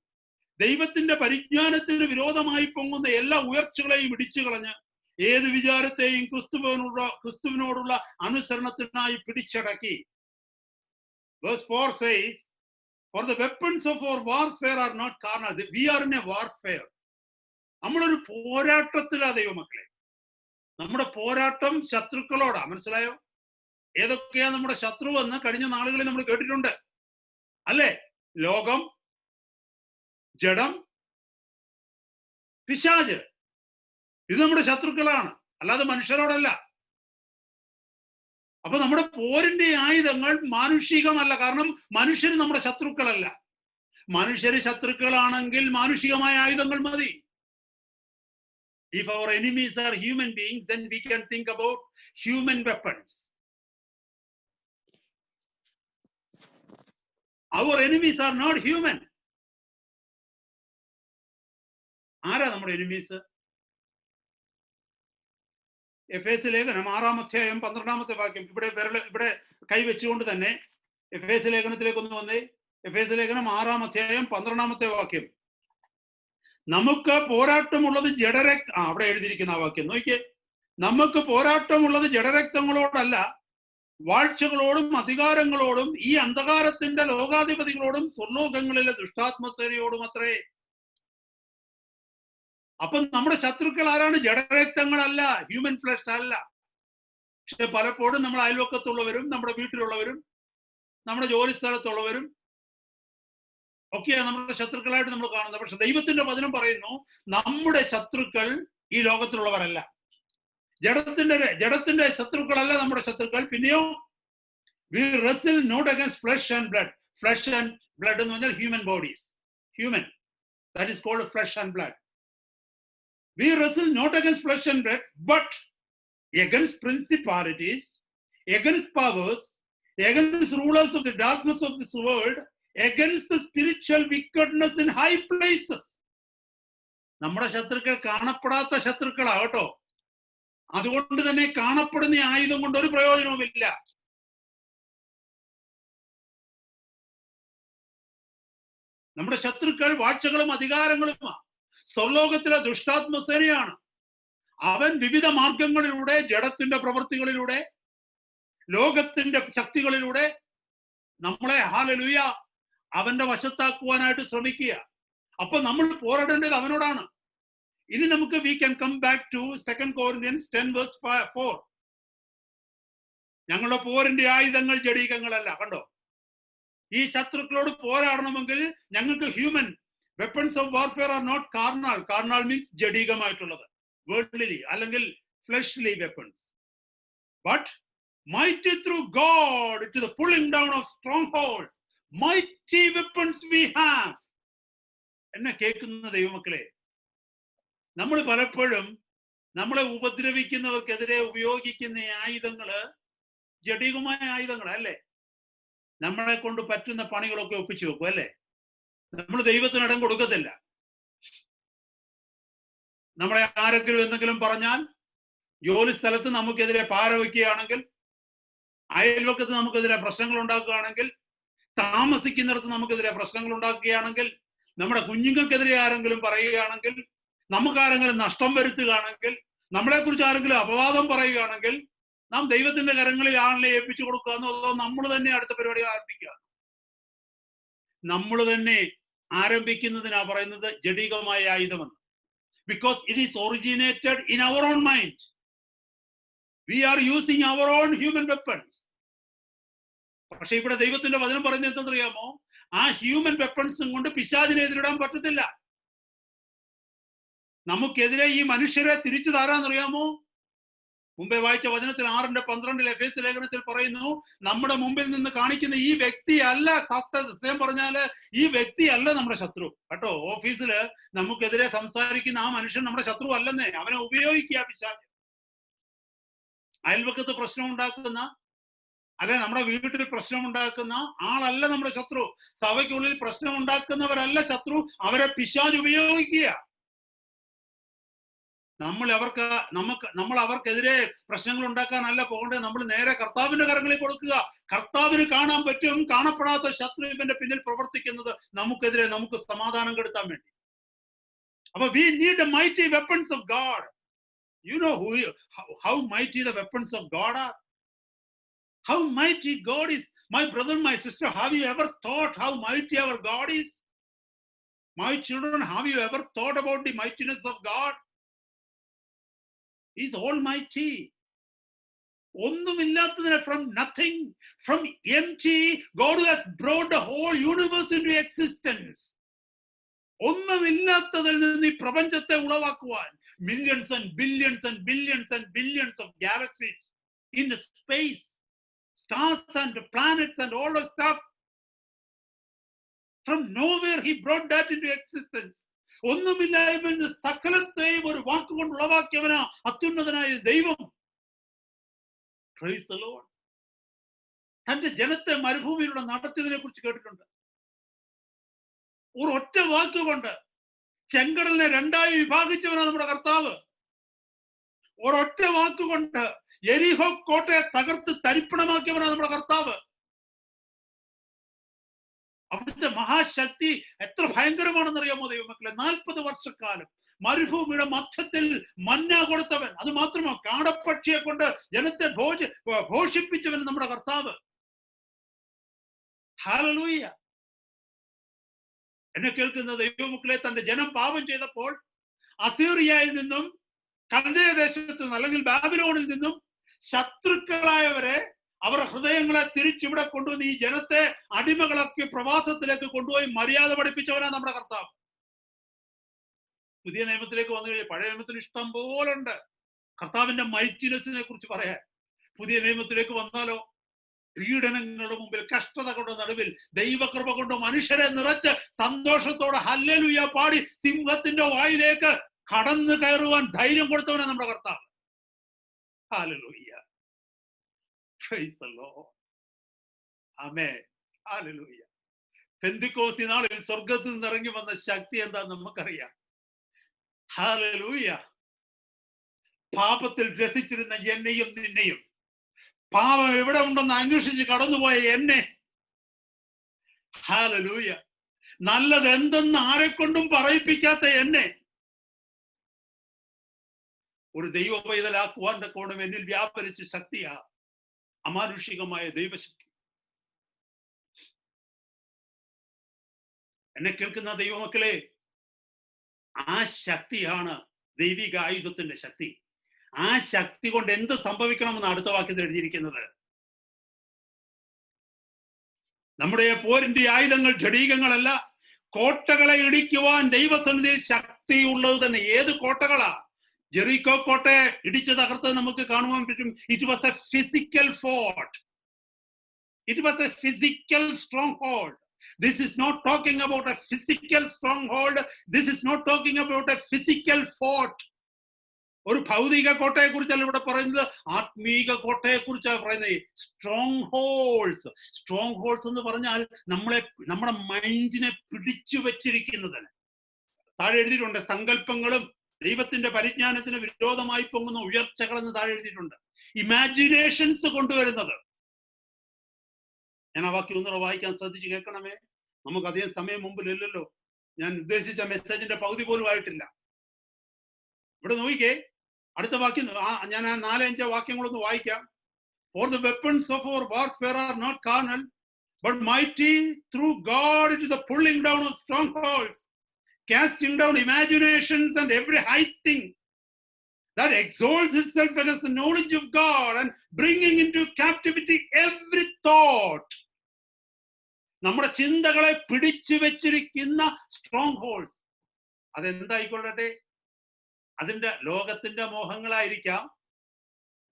ദൈവത്തിന്റെ പരിജ്ഞാനത്തിന് വിരോധമായി പൊങ്ങുന്ന എല്ലാ ഉയർച്ചകളെയും ഇടിച്ചു കളഞ്ഞ് ഏത് വിചാരത്തെയും ക്രിസ്തുവിനോടുള്ള അനുസരണത്തിനായി പിടിച്ചടക്കി. Verse 4 says, for the weapons of our warfare are not carnal. We are in a warfare. നമ്മളൊരു പോരാട്ടത്തിലാ ദൈവമക്കളെ. നമ്മുടെ പോരാട്ടം ശത്രുക്കളോടാ. മനസ്സിലായോ? ഏതൊക്കെയാ നമ്മുടെ ശത്രു എന്ന് കഴിഞ്ഞ നാളുകളിൽ നമ്മൾ കേട്ടിട്ടുണ്ട് അല്ലേ? ലോകം, ജഡം, പിശാച്. ഇത് നമ്മുടെ ശത്രുക്കളാണ്, അല്ലാതെ മനുഷ്യരോടല്ല. അപ്പൊ നമ്മുടെ പോരിന്റെ ആയുധങ്ങൾ മാനുഷികമല്ല. കാരണം മനുഷ്യര് നമ്മുടെ ശത്രുക്കളല്ല. മനുഷ്യര് ശത്രുക്കളാണെങ്കിൽ മാനുഷികമായ ആയുധങ്ങൾ മതി. If our enemies are human beings, then we can think about human weapons. Our enemies are not human. ആരാ നമ്മുടെ എനിമീസ്? എഫേസ്യ ലേഖനം 6-ാം അധ്യായം 12-ാമത്തെ വാക്യം. ഇവിടെ കൈവച്ചുകൊണ്ട് തന്നെ എഫേസ്യ ലേഖനത്തിലേക്ക് ഒന്ന് വന്നേ. എഫേസ്യ ലേഖനം 6-ാം അധ്യായം 12-ാമത്തെ വാക്യം. നമുക്ക് പോരാട്ടമുള്ളത് അവിടെ എഴുതിയിരിക്കുന്ന ആ വാക്യം നോക്കിയേ. നമുക്ക് പോരാട്ടമുള്ളത് ജഡരക്തങ്ങളോടല്ല, വാഴ്ചകളോടും അധികാരങ്ങളോടും ഈ അന്ധകാരത്തിന്റെ ലോകാധിപതികളോടും സ്വർലോകങ്ങളിലെ ദുഷ്ടാത്മസേനയോടും അത്രേ. അപ്പൊ നമ്മുടെ ശത്രുക്കൾ ആരാണ്? ജഡരക്തങ്ങളല്ല, ഹ്യൂമൻ ഫ്ലഷ് അല്ല. പക്ഷെ പലപ്പോഴും നമ്മുടെ അയൽവക്കത്തുള്ളവരും നമ്മുടെ വീട്ടിലുള്ളവരും നമ്മുടെ ജോലി സ്ഥലത്തുള്ളവരും ഒക്കെയാണ് നമ്മുടെ ശത്രുക്കളായിട്ട് നമ്മൾ കാണുന്നത്. പക്ഷെ ദൈവത്തിന്റെ വചനം പറയുന്നു, നമ്മുടെ ശത്രുക്കൾ ഈ ലോകത്തിലുള്ളവരല്ല. ജഡത്തിന്റെ ശത്രുക്കളല്ല നമ്മുടെ ശത്രുക്കൾ. പിന്നെയോ we wrestle not against flesh and blood. Flesh and blood എന്ന് പറഞ്ഞാൽ human bodies. human. That is called flesh and blood. We wrestle not against flesh and blood, but against principalities, against powers, against rulers of the darkness of this world, against the spiritual wickedness in high places. നമ്മുടെ ശത്രുക്കൾ കാണപ്പെടാത്ത ശത്രുക്കളാകട്ടോ. അതുകൊണ്ട് തന്നെ കാണപ്പെടുന്ന ആയുധം കൊണ്ട് ഒരു പ്രയോജനവുമില്ല. നമ്മുടെ ശത്രുക്കൾ വാഴ്ചകളും അധികാരങ്ങളുമാണ്. സ്വർലോകത്തിലെ ദുഷ്ടാത്മസേനയാണ്. അവൻ വിവിധ മാർഗങ്ങളിലൂടെ, ജഡത്തിന്റെ പ്രവൃത്തികളിലൂടെ, ലോകത്തിന്റെ ശക്തികളിലൂടെ നമ്മളെ ഹല്ലേലൂയ അവന്റെ വശത്താക്കുവാനായിട്ട് ശ്രമിക്കുക. അപ്പൊ നമ്മൾ പോരാടേണ്ടത് അവനോടാണ്. ഇനി നമുക്ക് we can come back to 2 Corinthians 10 verse 4. ഞങ്ങളുടെ പോരിന്റെ ആയുധങ്ങൾ ജഡീകങ്ങളല്ല. കണ്ടോ, ഈ ശത്രുക്കളോട് പോരാടണമെങ്കിൽ ഞങ്ങൾക്ക് human weapons of warfare are not carnal. Carnal means ജഡീകമായിട്ടുള്ളത്, വേൾഡ്ലി അല്ലെങ്കിൽ fleshly weapons. But mighty through God to the pulling down of strongholds. Mighty weapons we have. എന്നെ കേൾക്കുന്ന ദൈവമക്കളെ, നമ്മൾ പലപ്പോഴും നമ്മളെ ഉപദ്രവിക്കുന്നവർക്കെതിരെ ഉപയോഗിക്കുന്ന ആയുധങ്ങള് ജഡികമായ ആയുധങ്ങളല്ലേ. നമ്മളെ കൊണ്ട് പറ്റുന്ന പണികളൊക്കെ ഒപ്പിച്ചു വെക്കും അല്ലേ. നമ്മൾ ദൈവത്തിന് ഇടം കൊടുക്കത്തില്ല. നമ്മളെ ആരെങ്കിലും എന്തെങ്കിലും പറഞ്ഞാൽ, ജോലി സ്ഥലത്ത് നമുക്കെതിരെ പാര വയ്ക്കുകയാണെങ്കിൽ, അയൽവക്കത്ത് നമുക്കെതിരെ പ്രശ്നങ്ങൾ ഉണ്ടാക്കുകയാണെങ്കിൽ, താമസിക്കുന്നിടത്ത് നമുക്കെതിരെ പ്രശ്നങ്ങൾ ഉണ്ടാക്കുകയാണെങ്കിൽ, നമ്മുടെ കുഞ്ഞുങ്ങൾക്കെതിരെ ആരെങ്കിലും പറയുകയാണെങ്കിൽ, നമുക്കാരെങ്കിലും നഷ്ടം വരുത്തുകയാണെങ്കിൽ, നമ്മളെ കുറിച്ച് ആരെങ്കിലും അപവാദം പറയുകയാണെങ്കിൽ, നാം ദൈവത്തിന്റെ കരങ്ങളിൽ ആളിനെ ഏൽപ്പിച്ചു കൊടുക്കുക, അതോ നമ്മൾ തന്നെ അടുത്ത പരിപാടി ആരംഭിക്കുക. നമ്മൾ തന്നെ ആരംഭിക്കുന്നതിനാ പറയുന്നത് ജഡികമായ ആയുധമെന്ന്. Because it is originated in our own mind. We are using our own human weapons. പക്ഷെ ഇവിടെ ദൈവത്തിന്റെ വചനം പറയുന്നത് എന്തെന്നറിയാമോ? ആ ഹ്യൂമൻ വെപ്പൺസും കൊണ്ട് പിശാചിനെ എതിരിടാൻ പറ്റത്തില്ല. നമുക്കെതിരെ ഈ മനുഷ്യരെ തിരിച്ചു താരാന്നറിയാമോ? മുമ്പേ വായിച്ച വചനത്തിൽ 6:12 എഫേസ്യ ലേഖനത്തിൽ പറയുന്നു, നമ്മുടെ മുമ്പിൽ നിന്ന് കാണിക്കുന്ന ഈ വ്യക്തി അല്ല, സത്യം പറഞ്ഞാല് ഈ വ്യക്തി അല്ല നമ്മുടെ ശത്രു കേട്ടോ. ഓഫീസില് നമുക്കെതിരെ സംസാരിക്കുന്ന ആ മനുഷ്യൻ നമ്മുടെ ശത്രു അല്ലെന്നേ. അവനെ ഉപയോഗിക്കുക പിശാച്. അയൽവക്കത്ത് പ്രശ്നം ഉണ്ടാക്കുന്ന, അല്ലെ നമ്മുടെ വീട്ടിൽ പ്രശ്നം ഉണ്ടാക്കുന്ന ആളല്ല നമ്മുടെ ശത്രു. സഭയ്ക്കുള്ളിൽ പ്രശ്നം ഉണ്ടാക്കുന്നവരല്ല ശത്രു, അവരെ പിശാച് ഉപയോഗിക്കുക. നമ്മൾ അവർക്കെതിരെ പ്രശ്നങ്ങൾ ഉണ്ടാക്കാനല്ല പോകേണ്ടത്. നമ്മൾ നേരെ കർത്താവിന്റെ കരങ്ങളിൽ കൊടുക്കുക. കർത്താവിന് കാണാൻ പറ്റും കാണപ്പെടാത്ത ശത്രു ഇവന്റെ പിന്നിൽ പ്രവർത്തിക്കുന്നത് നമുക്കെതിരെ, നമുക്ക് സമാധാനം കെടുത്താൻ വേണ്ടി. അപ്പൊ we need the mighty weapons of God. You know how mighty the weapons of God are? How mighty God is. My brother, my sister, have you ever thought how mighty our God is? My children, have you ever thought about the mightiness of God? He is almighty. ഒന്നുമില്ലാത്തതിനെ, from nothing, from empty, God has brought the whole universe into existence. ഒന്നുമില്ലാത്തതിൽ നിന്ന് ഈ പ്രപഞ്ചത്തെ ഉളവാക്കുവാൻ millions and billions and billions and billions of galaxies in the space, stars and planets and all the stuff. From nowhere he brought that into existence. ഒന്നുമില്ലായ്മയിൽ നിന്ന് സകലത്തെയും ഒരു വാക്കുകൊണ്ട് ഉളവാക്കിയവനാ അത്യുന്നതനായ ദൈവം. Praise the Lord. തന്റെ ജനത്തെ മരുഭൂമിയിലൂടെ നടത്തിയതിനെ കുറിച്ച് കേട്ടിട്ടുണ്ട്. ഒരു ഒറ്റ വാക്കുകൊണ്ട് ചെങ്കടലിനെ രണ്ടായി വിഭാഗിച്ചവനാണ് നമ്മുടെ കർത്താവ്. ഒരൊറ്റ വാക്കുകൊണ്ട് യെരിഹോ കോട്ടയെ തകർത്ത് തരിപ്പണമാക്കിയവനാണ് നമ്മുടെ കർത്താവ്. അവിടുത്തെ മഹാശക്തി എത്ര ഭയങ്കരമാണെന്നറിയാമോ ദൈവമക്കളെ? 40 വർഷക്കാലം മരുഭൂമിയുടെ മധ്യത്തിൽ മന്ന കൊടുത്തവൻ, അത് മാത്രമോ കാടപ്പക്ഷിയെ കൊണ്ട് ജനത്തെ പോഷിപ്പിച്ചവൻ നമ്മുടെ കർത്താവ്. ഹല്ലേലൂയ. എന്നെ കേൾക്കുന്ന ദൈവമക്കളെ, തന്റെ ജനം പാപം ചെയ്തപ്പോൾ അസീറിയയിൽ നിന്നും, കൽദയ ദേശത്തു നിന്നും, അല്ലെങ്കിൽ ബാബിലോണിൽ നിന്നും ശത്രുക്കളായവരെ, അവരുടെ ഹൃദയങ്ങളെ തിരിച്ചിവിടെ കൊണ്ടുവന്ന് ഈ ജനത്തെ അടിമകളാക്കി പ്രവാസത്തിലേക്ക് കൊണ്ടുപോയി മര്യാദ പഠിപ്പിച്ചവനാണ് നമ്മുടെ കർത്താവ്. പുതിയ നിയമത്തിലേക്ക് വന്നു കഴിഞ്ഞാൽ പഴയ നിയമത്തിന് ഇഷ്ടം പോലുണ്ട് കർത്താവിന്റെ മൈറ്റിനെസിനെ കുറിച്ച് പറയാൻ. പുതിയ നിയമത്തിലേക്ക് വന്നാലോ പീഡനങ്ങളുടെ മുമ്പിൽ, കഷ്ടതകളുടെ നടുവിൽ ദൈവകൃപ കൊണ്ട് മനുഷ്യരെ നിറച്ച് സന്തോഷത്തോടെ ഹല്ലേലൂയ പാടി സിംഹത്തിന്റെ വായിലേക്ക് കടന്നു കയറുവാൻ ധൈര്യം കൊടുത്തവനാണ് നമ്മുടെ കർത്താവ്. Hallelujah, praise the Lord, amen, hallelujah. പെന്തിക്കോസ്തി നാളിൽ സ്വർഗത്തിൽ നിന്ന് ഇറങ്ങി വന്ന ശക്തി എന്താന്ന് നമുക്കറിയാം. ഹല്ലേലൂയ. പാപത്തിൽ രസിച്ചിരുന്ന എന്നെയും നിന്നെയും, പാപം എവിടെ ഉണ്ടെന്ന് അന്വേഷിച്ച് കടന്നുപോയ എന്നെ, ഹല്ലേലൂയ, നല്ലത് എന്തെന്ന് ആരെക്കൊണ്ടും പറയിപ്പിക്കാത്ത എന്നെ ഒരു ദൈവ പൈതലാക്കുവാൻ തക്കോണം എന്നിൽ വ്യാപരിച്ച ശക്തിയാ അമാനുഷികമായ ദൈവശക്തി. എന്നെ കേൾക്കുന്ന ദൈവമക്കളെ, ആ ശക്തിയാണ് ദൈവിക ആയുധത്തിന്റെ ശക്തി. ആ ശക്തി കൊണ്ട് എന്ത് സംഭവിക്കണമെന്ന് അടുത്ത വാക്യത്തിൽ എഴുതിയിരിക്കുന്നത്. നമ്മുടെ പോരിന്റെ ആയുധങ്ങൾ ജഡീകങ്ങളല്ല, കോട്ടകളെ ഇടിക്കുവാൻ ദൈവസന്നിധിയിൽ ശക്തിയുള്ളത് തന്നെ. ഏത് കോട്ടകളാ? ജെറിക്കോ കോട്ടയെ ഇടിച്ചു തകർത്ത് നമുക്ക് കാണുവാൻ പറ്റും. It was A physical fort. It was A physical strong hold. This is not talking about a physical stronghold. This is not talking about a physical fort. ഒരു ഭൗതിക കോട്ടയെ കുറിച്ചല്ല ഇവിടെ പറയുന്നത്, ആത്മീക കോട്ടയെ കുറിച്ചാണ് പറയുന്നത്. Strong holds. സ്ട്രോങ് ഹോൾഡ്സ് എന്ന് പറഞ്ഞാൽ നമ്മുടെ മൈൻഡിനെ പിടിച്ചു വെച്ചിരിക്കുന്നതിന്. താഴെ എഴുതിയിട്ടുണ്ട്, സങ്കല്പങ്ങളും ദൈവത്തിന്റെ പരിജ്ഞാനത്തിന് വിരോധമായി പൊങ്ങുന്ന ഉയർച്ചകൾ എന്ന് താഴെ എഴുതിയിട്ടുണ്ട്. ഇമാജിനേഷൻസ് കൊണ്ടുവരുന്നത്. ഞാൻ ആ വാക്യം ഒന്നുകൂടെ വായിക്കാൻ ശ്രദ്ധിച്ച് കേൾക്കണമേ. നമുക്ക് അധികം സമയം മുമ്പിലില്ലല്ലോ. ഞാൻ ഉദ്ദേശിച്ച മെസ്സേജിന്റെ പകുതി പോലും ആയിട്ടില്ല. ഇവിടെ നോക്കിക്കേ, അടുത്ത വാക്യം ഞാൻ ആ 4-5 വാക്യങ്ങളൊന്ന് വായിക്കാം. For the weapons of our warfare are not carnal, but mighty through God into the pulling down of strongholds, casting down imaginations and every high thing that exalts itself against the knowledge of God, and bringing into captivity every thought. നമ്മുടെ ചിന്തകളെ പിടിച്ചു വെച്ചിരിക്കുന്ന strong holds. അതെന്തായിക്കൊള്ളട്ടെ, അതിന്റെ ലോകത്തിന്റെ മോഹങ്ങളായിരിക്കാം.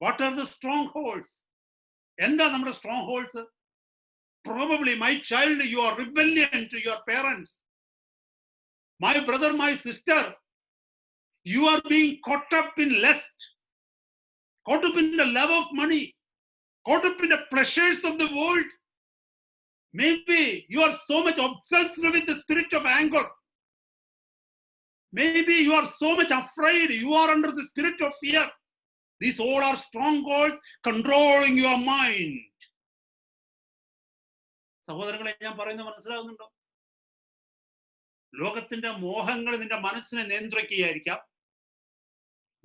What are the strongholds? എന്താ നമ്മുടെ strongholds? Probably, my child, you are rebellion to your parents. My brother, my sister, you are being caught up in lust, caught up in the love of money, caught up in the pleasures of the world. Maybe you are so much obsessed with the spirit of anger. Maybe you are so much afraid. You are under the spirit of fear. These all are strongholds controlling your mind. സഹോദരങ്ങളെ, ഞാൻ പറയുന്നത് മനസ്സിലാകുന്നുണ്ടോ? ലോകത്തിന്റെ മോഹങ്ങൾ നിന്റെ മനസ്സിനെ നിയന്ത്രിക്കുകയായിരിക്കാം.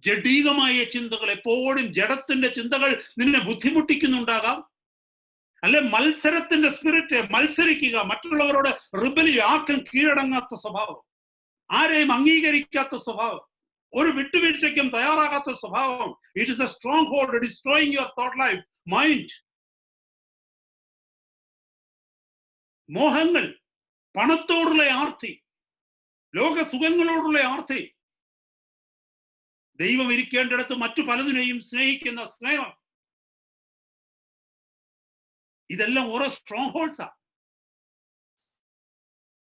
ജഡീകമായ ചിന്തകൾ, എപ്പോഴും ജഡത്തിന്റെ ചിന്തകൾ നിന്നെ ബുദ്ധിമുട്ടിക്കുന്നുണ്ടാകാം. അല്ലെ മത്സരത്തിന്റെ സ്പിരിറ്റ്, മത്സരിക്കുക, മറ്റുള്ളവരോട് റിബലി, ആർക്കും കീഴടങ്ങാത്ത സ്വഭാവം, ആരെയും അംഗീകരിക്കാത്ത സ്വഭാവം, ഒരു വിട്ടുവീഴ്ചയ്ക്കും തയ്യാറാകാത്ത സ്വഭാവം. It is A strong hold destroying your thought life, mind. മോഹങ്ങൾ, പണത്തോടുള്ള ആർത്തി, ലോക സുഖങ്ങളോടുള്ള ആർത്തി, ദൈവം ഇരിക്കേണ്ടിടത്ത് മറ്റു പലതിനെയും സ്നേഹിക്കുന്ന സ്നേഹം, ഇതെല്ലാം ഓരോ സ്ട്രോങ് ഹോൾഡ്സാ.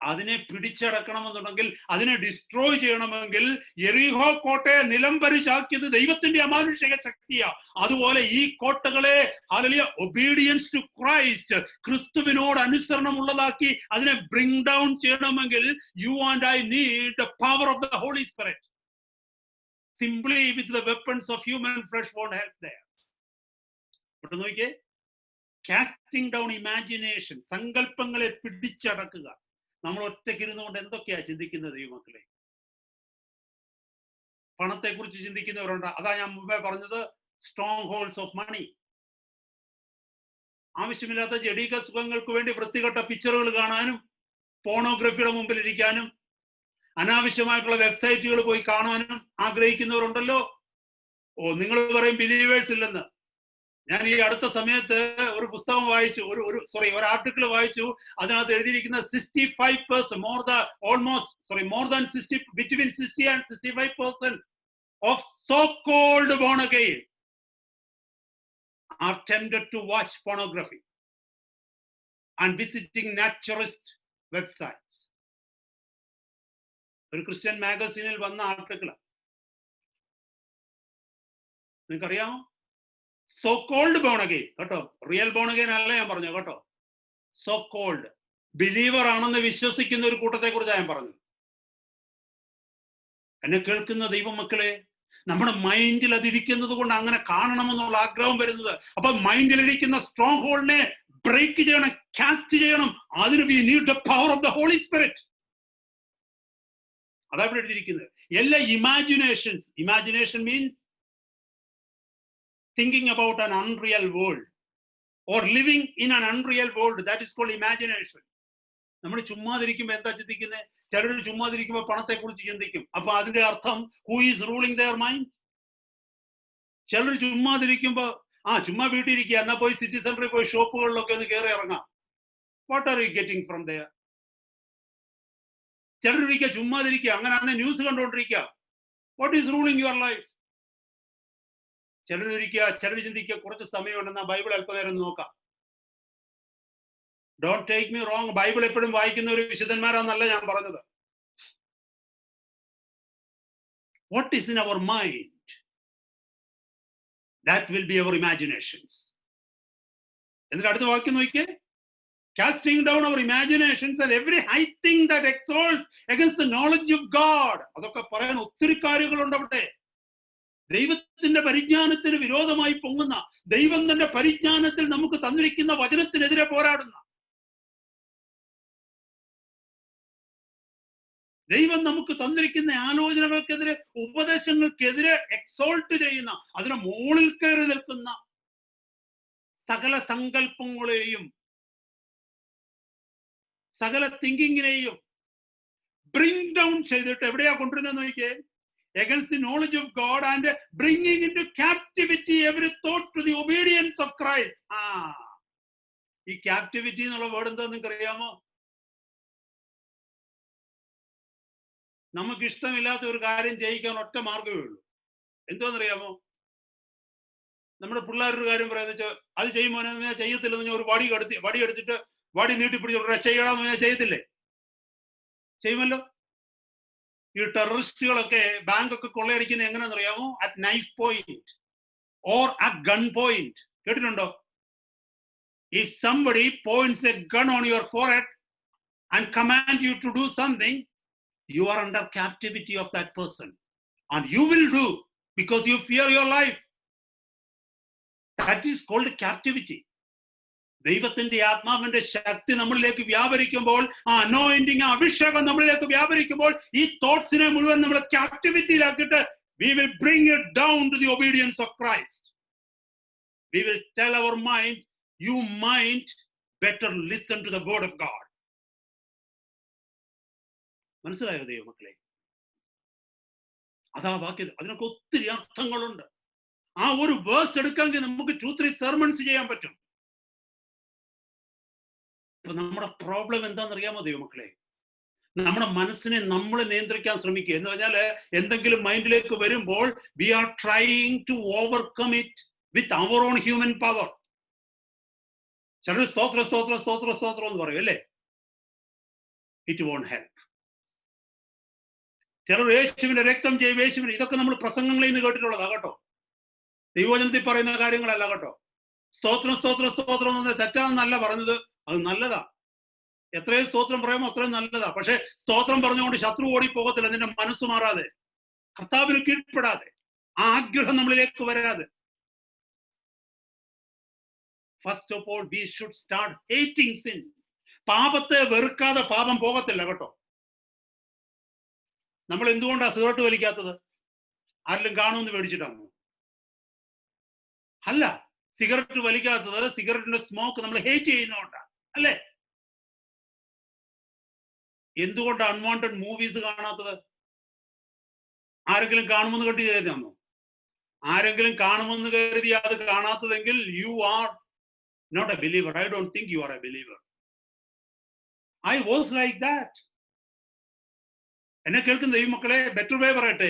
അതിനെ പിടിച്ചടക്കണമെന്നുണ്ടെങ്കിൽ, അതിനെ ഡിസ്ട്രോയ് ചെയ്യണമെങ്കിൽ, യെരിഹോ കോട്ടയെ നിലംപരിശാക്കിയത് ദൈവത്തിന്റെ അമാനുഷിക ശക്തിയാ. അതുപോലെ ഈ കോട്ടകളെ ഹല്ലേലൂയ ഒബീഡിയൻസ് ടു ക്രൈസ്റ്റ്, ക്രിസ്തുവിനോട് അനുസരണമുള്ളതാക്കി അതിനെ ബ്രിങ് ഡൗൺ ചെയ്യണമെങ്കിൽ you and I need the power of the holy spirit. Simply with the weapons of human flesh won't help there. ഇവിടെ നോക്കിയേ, കാസ്റ്റിംഗ് ഡൗൺ ഇമാജിനേഷൻ, സങ്കല്പങ്ങളെ പിടിച്ചടക്കുക. നമ്മൾ ഒറ്റയ്ക്ക് ഇരുന്നുകൊണ്ട് എന്തൊക്കെയാ ചിന്തിക്കുന്നത് ദൈവമക്കളെ? പണത്തെ കുറിച്ച് ചിന്തിക്കുന്നവരുണ്ട്. അതാ ഞാൻ മുമ്പേ പറഞ്ഞത്, സ്ട്രോങ് ഹോൾഡ്സ് ഓഫ് മണി. ആവശ്യമില്ലാത്ത ജഡീക സുഖങ്ങൾക്ക് വേണ്ടി വൃത്തികെട്ട പിക്ചറുകൾ കാണാനും, പോണോഗ്രഫിയുടെ മുമ്പിൽ ഇരിക്കാനും, അനാവശ്യമായിട്ടുള്ള വെബ്സൈറ്റുകൾ പോയി കാണാനും ആഗ്രഹിക്കുന്നവരുണ്ടല്ലോ. നിങ്ങൾ പറയും ബിലീവേഴ്സ് ഇല്ലെന്ന്. ഞാൻ ഈ അടുത്ത സമയത്ത് ഒരു പുസ്തകം വായിച്ചു, ഒരു ആർട്ടിക്കിൾ വായിച്ചു. അതിനകത്ത് എഴുതിയിരിക്കുന്ന 65% more than 60, between 60 and 65% of so-called born again are tempted to watch pornography. and visiting naturist websites. ഒരു ക്രിസ്ത്യൻ മാഗസീനിൽ വന്ന ആർട്ടിക്കിൾ നിങ്ങൾക്കറിയാമോ? സോ കോൾഡ് ബോൺ അഗെയിൻ, കേട്ടോ, റിയൽ ബോൺ അഗെയിൻ അല്ല ഞാൻ പറഞ്ഞു, കേട്ടോ. സോ കോൾഡ് ബിലീവർ ആണെന്ന് വിശ്വസിക്കുന്ന ഒരു കൂട്ടത്തെ കുറിച്ചാണ് ഞാൻ പറഞ്ഞത്. എന്നെ കേൾക്കുന്ന ദൈവമക്കളെ, നമ്മുടെ മൈൻഡിൽ അതിരിക്കുന്നത് കൊണ്ട് അങ്ങനെ കാണണമെന്നുള്ള ആഗ്രഹം വരുന്നത്. അപ്പൊ മൈൻഡിലിരിക്കുന്ന സ്ട്രോങ് ഹോൾഡിനെ ബ്രേക്ക് ചെയ്യണം, കാസ്റ്റ് ചെയ്യണം. അതിന് we need the power of the holy spirit. അതാ ഇവിടെ എഴുതിയിരിക്കുന്നത്. എല്ലാ imagination means thinking about an unreal world or living in an unreal world. That is called imagination. നമ്മൾ ചുമ്മാതിരിക്കുമ്പോ എന്താ ചിന്തിക്കുന്നത്? ചിലർ ചുമ്മാതിരിക്കുമ്പോ പണത്തെ കുറിച്ച് ചിന്തിക്കും. അപ്പൊ അതിന്റെ അർത്ഥം who is ruling their mind? ചിലർ ചുമ്മാതിരിക്കുമ്പോ ചുമ്മാ വീട്ടിൽ ഇരിക്കുക, എന്നാ പോയി സിറ്റി സെന്ററിൽ പോയി ഷോപ്പുകളിലൊക്കെ ഒന്ന് കയറി ഇറങ്ങാം. What are you getting from there? ചിലർ ഇരിക്കുക ചുമ്മാതിരിക്കുക, അങ്ങനെ ന്യൂസ് കണ്ടുകൊണ്ടിരിക്കുക. What is ruling your life? ചിലർ ചിന്തിക്കുക കുറച്ച് സമയമുണ്ടെന്നാ ബൈബിൾ അല്പനേരം നോക്കാം. Don't take me wrong, Bible എപ്പോഴും വായിക്കുന്ന ഒരു വിശുദ്ധന്മാരാന്നല്ല ഞാൻ പറഞ്ഞത്. What is in our mind? That will be our imaginations. എന്നിട്ട് അടുത്ത വാക്യം നോക്കിയേ. Casting down our imaginations and every high thing that exalts against the knowledge of God. അതൊക്കെ പറയാൻ ഒത്തിരി കാര്യങ്ങളുണ്ട് അവിടെ. ദൈവത്തിന്റെ പരിജ്ഞാനത്തിന് വിരോധമായി പൊങ്ങുന്ന, ദൈവം തന്റെ പരിജ്ഞാനത്തിൽ നമുക്ക് തന്നിരിക്കുന്ന വചനത്തിനെതിരെ പോരാടുന്ന, ദൈവം നമുക്ക് തന്നിരിക്കുന്ന ആലോചനകൾക്കെതിരെ, ഉപദേശങ്ങൾക്കെതിരെ എക്സോൾട്ട് ചെയ്യുന്ന, അതിനെ മുകളിൽ കയറി നിൽക്കുന്ന സകല സങ്കല്പങ്ങളെയും സകല തിങ്കിങ്ങിനെയും ബ്രിങ് ഡൗൺ ചെയ്തിട്ട് എവിടെയാ കൊണ്ടുവരുന്നത് നോക്കിയേ? against the knowledge of God and bringing into captivity every thought to the obedience of Christ. ഈ captivity എന്നുള്ള വേർഡ് എന്താ നിങ്ങൾക്ക് അറിയാമോ? നമുക്ക് ഇഷ്ടമില്ലാത്ത ഒരു കാര്യം ചെയ്യിക്കാൻ ഒറ്റ മാർഗമേ ഉള്ളൂ. എന്തോന്നറിയാമോ? നമ്മുടെ പിള്ളേരൊരു കാര്യം പറയാന്ന് വെച്ചാൽ അത് ചെയ്യുമ്പോൾ ഞാൻ ചെയ്യത്തില്ലെന്ന് ഞാൻ ഒരു വടി എടുത്തിട്ട് വടി നീട്ടിപ്പിടിച്ച് ചെയ്യണമെന്ന് ഞാൻ ചെയ്യത്തില്ലേ? ചെയ്യുമല്ലോ. ഈ ടെററിസ്റ്റുകളൊക്കെ ബാങ്കൊക്കെ കൊള്ളയടിക്കുന്നത് എങ്ങനെയാണെന്ന് അറിയാമോ? At knife point or at gun point. കേട്ടിട്ടുണ്ടോ? If somebody points a gun on your forehead and command you to do something, you are under captivity of that person and you will do because you fear your life. That is called captivity. ദൈവത്തിന്റെ ആത്മാവിന്റെ ശക്തി നമ്മളിലേക്ക് വ്യാപരിക്കുമ്പോൾ, anointing, അഭിഷേകം നമ്മളിലേക്ക് വ്യാപരിക്കുമ്പോൾ, ഈ തോട്ട്സിനെ മുഴുവൻ നമ്മൾ ക്യാപ്റ്റിവിറ്റിയിലാക്കിയിട്ട് we will bring it down to the obedience of Christ. We will tell our mind, you mind, better listen to the word of God. മനസ്സിലായോ ദൈവമക്കളെ? അതാ വാക്യം. അതിനൊക്കെ ഒത്തിരി അർത്ഥങ്ങളുണ്ട്. ആ ഒരു വേഴ്സ് എടുക്കാമെങ്കിൽ നമുക്ക് 2-3 സെർമൺസ് ചെയ്യാൻ പറ്റും. ഇപ്പൊ നമ്മുടെ പ്രോബ്ലം എന്താണെന്നറിയാമോ ദൈവമക്കളെ? നമ്മുടെ മനസ്സിനെ നമ്മൾ നിയന്ത്രിക്കാൻ ശ്രമിക്കുക. എന്ന് പറഞ്ഞാല് എന്തെങ്കിലും മൈൻഡിലേക്ക് വരുമ്പോൾ we are trying to overcome it with our own human power. ചിലർ സ്തോത്ര സ്തോത്ര സ്തോത്ര സ്തോത്രം എന്ന് പറയും അല്ലേ? It won't help. ചിലർ യേശുവിന്റെ രക്തം ചെയ്യും, യേശുവിന്. ഇതൊക്കെ നമ്മൾ പ്രസംഗങ്ങളിൽ നിന്ന് കേട്ടിട്ടുള്ളതാ കേട്ടോ, ദൈവവചനത്തിൽ പറയുന്ന കാര്യങ്ങളല്ല കേട്ടോ. സ്തോത്രം സ്തോത്രം സ്തോത്രം എന്ന് തെറ്റാന്നല്ല പറഞ്ഞത്, അത് നല്ലതാ. എത്രയും സ്തോത്രം പറയുമോ അത്രയും നല്ലതാ. പക്ഷെ സ്തോത്രം പറഞ്ഞുകൊണ്ട് ശത്രു ഓടി പോകത്തില്ല. നിന്റെ മനസ്സ് മാറാതെ, കർത്താവിന് കീഴ്പ്പെടാതെ, ആ ആഗ്രഹം നമ്മളിലേക്ക് വരാതെ. First of all we should start hating sin. പാപത്തെ വെറുക്കാതെ പാപം പോകത്തില്ല കേട്ടോ. നമ്മൾ എന്തുകൊണ്ടാണ് സിഗരറ്റ് വലിക്കാത്തത്? ആരെങ്കിലും കാണുമെന്ന് പേടിച്ചിട്ടാണോ? അല്ല, സിഗരറ്റ് വലിക്കാത്തത് സിഗരറ്റിന്റെ സ്മോക്ക് നമ്മൾ ഹേറ്റ് ചെയ്യുന്നതുകൊണ്ടാണ് അല്ലേ? എന്തുകൊണ്ട് അൺവാണ്ടഡ് മൂവീസ് കാണാത്തത്? ആരെങ്കിലും കാണുമെന്ന് കരുതിയാണോ? ആരെങ്കിലും കാണുമെന്ന് കരുതി അത് കാണാത്തതെങ്കിൽ you are not a believer. I don't think you are a believer. I was like that. എന്നെ കേൾക്കുന്ന ദൈവമക്കളെ, ബെറ്റർ വേ പറയട്ടെ,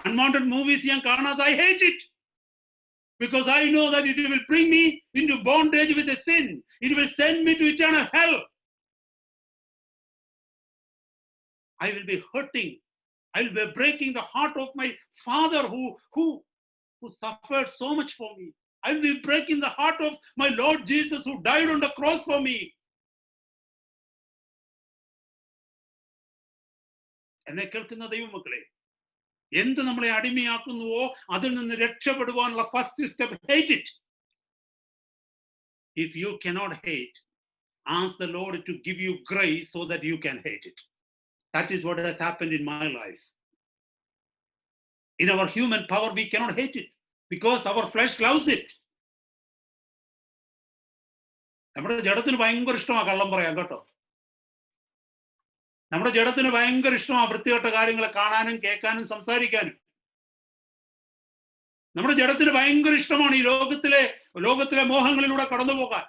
അൺവാണ്ടഡ് മൂവീസ് ഞാൻ കാണാത്ത, I hate it. Because I know that it will bring me into bondage with the sin. It will send me to eternal hell. I will be hurting. I will be breaking the heart of my Father who suffered so much for me. I will be breaking the heart of my Lord Jesus who died on the cross for me. എന്നെ കേൾക്കുന്ന ദൈവമക്കളെ, എന്ത് നമ്മളെ അടിമയാക്കുന്നുവോ അതിൽ നിന്ന് രക്ഷപ്പെടുവാനുള്ള first step, hate it. If you cannot hate, ask the Lord to give you grace so that you can hate it. That is what has happened in my life. In our human power, we cannot hate it because our flesh loves it. നമ്മുടെ ജഡത്തിന് ഭയങ്കര ഇഷ്ടമാണ് കള്ളം പറയാൻ, കേട്ടോ. നമ്മുടെ ജഡത്തിന് ഭയങ്കര ഇഷ്ടമാണ് വൃത്തികെട്ട കാര്യങ്ങൾ കാണാനും കേൾക്കാനും സംസാരിക്കാനും. നമ്മുടെ ജഡത്തിന് ഭയങ്കര ഇഷ്ടമാണ് ഈ ലോകത്തിലെ മോഹങ്ങളിലൂടെ കടന്നു പോകാൻ.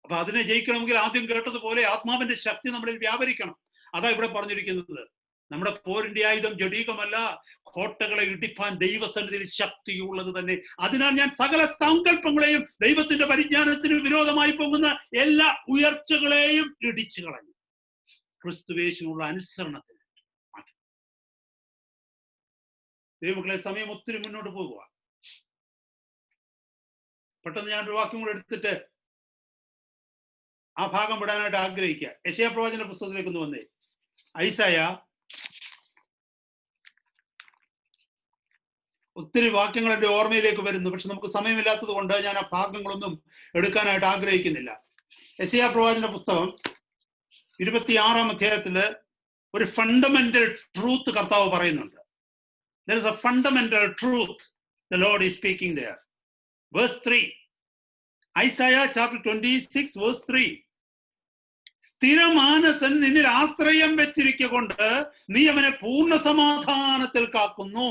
അപ്പൊ അതിനെ ജയിക്കണമെങ്കിൽ ആദ്യം കേട്ടതുപോലെ ആത്മാവിന്റെ ശക്തി നമ്മളിൽ വ്യാപരിക്കണം. അതാ ഇവിടെ പറഞ്ഞിരിക്കുന്നത്. നമ്മുടെ പോരിന്റെ ആയുധം ജഡീകമല്ല, കോട്ടകളെ ഇടിപ്പാൻ ദൈവസന്നിധിയിൽ ശക്തിയുള്ളത് തന്നെ. അതിനാൽ ഞാൻ സകല സങ്കല്പങ്ങളെയും ദൈവത്തിന്റെ പരിജ്ഞാനത്തിന് വിരോധമായി പോകുന്ന എല്ലാ ഉയർച്ചകളെയും ഇടിച്ചു കളഞ്ഞു ക്രിസ്തുവേശുവിനുള്ള അനുസരണത്തിന് മാറ്റി. ദൈവമക്കളെ, സമയം ഒത്തിരി മുന്നോട്ട് പോകുക. പെട്ടെന്ന് ഞാനൊരു വാക്യം കൂടെ എടുത്തിട്ട് ആ ഭാഗം വിടാനായിട്ട് ആഗ്രഹിക്കുക. യെശയ്യാ പ്രവാചകന്റെ പുസ്തകത്തിലേക്ക് ഒന്ന് വന്നേ. ഐസായ, ഒത്തിരി വാക്യങ്ങൾ എൻ്റെ ഓർമ്മയിലേക്ക് വരുന്നു, പക്ഷെ നമുക്ക് സമയമില്ലാത്തത് കൊണ്ട് ഞാൻ ആ ഭാഗങ്ങളൊന്നും എടുക്കാനായിട്ട് ആഗ്രഹിക്കുന്നില്ല. യെശയ്യാ പ്രവാചകന്റെ പുസ്തകം 26-ാം അധ്യായത്തില് ഒരു ഫണ്ടമെന്റൽ ട്രൂത്ത് കർത്താവ് പറയുന്നുണ്ട്. There is a fundamental truth the Lord is speaking there. Verse 3. Isaiah chapter 26 verse 3. സ്ഥിരമാനസൻ നിന്നിൽ ആശ്രയം വെച്ചിരിക്കൊണ്ട് നീ അവനെ പൂർണ്ണ സമാധാനത്തിൽ കാക്കുന്നു.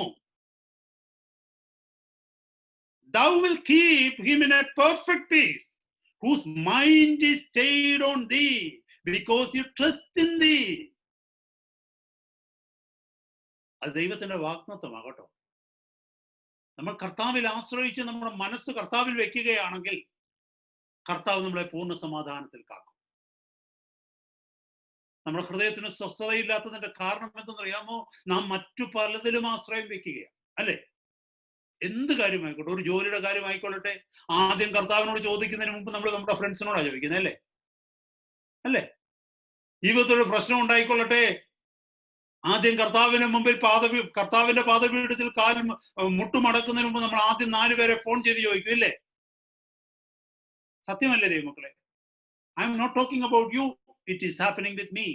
Thou will keep him in a perfect peace, whose mind is stayed on thee, because you trust in thee. അത് ദൈവത്തിന്റെ വാഗ്ദത്തമാകട്ടോ. നമ്മൾ കർത്താവിൽ ആശ്രയിച്ച് നമ്മുടെ മനസ്സ് കർത്താവിൽ വെക്കുകയാണെങ്കിൽ കർത്താവ് നമ്മളെ പൂർണ്ണ സമാധാനത്തിൽ കാക്കും. നമ്മുടെ ഹൃദയത്തിന് സ്വസ്ഥതയില്ലാത്തതിന്റെ കാരണം എന്തെന്നറിയാമോ? നാം മറ്റു പലതിലും ആശ്രയം വെക്കുകയാണ്, അല്ലെ? എന്ത് കാര്യമായിക്കോട്ടെ, ഒരു ജോലിയുടെ കാര്യമായിക്കൊള്ളട്ടെ, ആദ്യം കർത്താവിനോട് ചോദിക്കുന്നതിന് മുമ്പ് നമ്മൾ നമ്മുടെ ഫ്രണ്ട്സിനോടാണ് ചോദിക്കുന്നത്, അല്ലേ? ജീവിതത്തിലൊരു പ്രശ്നം ഉണ്ടായിക്കൊള്ളട്ടെ, ആദ്യം കർത്താവിന് മുമ്പിൽ കർത്താവിന്റെ പാദപീഠത്തിൽ കാൽ മുട്ടുമടക്കുന്നതിന് മുമ്പ് നമ്മൾ ആദ്യം 4 പേരെ ഫോൺ ചെയ്ത് ചോദിക്കും, ഇല്ലേ? സത്യമല്ലേ ദൈവമക്കളെ? I am not talking about you, it is happening with me.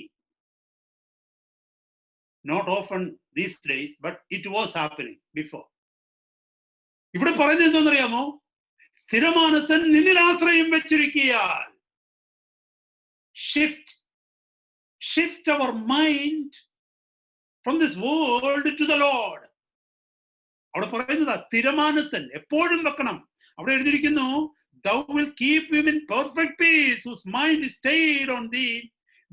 Not often these days, but it was happening before. ഇവിടെ പറയുന്നത് എന്താണെന്നറിയാമോ? സ്ഥിരമാനസൻ നിന്നിൽ ആശ്രയം വെച്ചിരിക്കയാൽ. Shift our mind from this world to the Lord. അവിടെ പറയുന്നതാ സ്ഥിരമാനസൻ എപ്പോഴും വെക്കണം. അവിടെ എഴുതിയിരിക്കുന്നു, thou will keep him in perfect peace, whose mind is stayed on thee,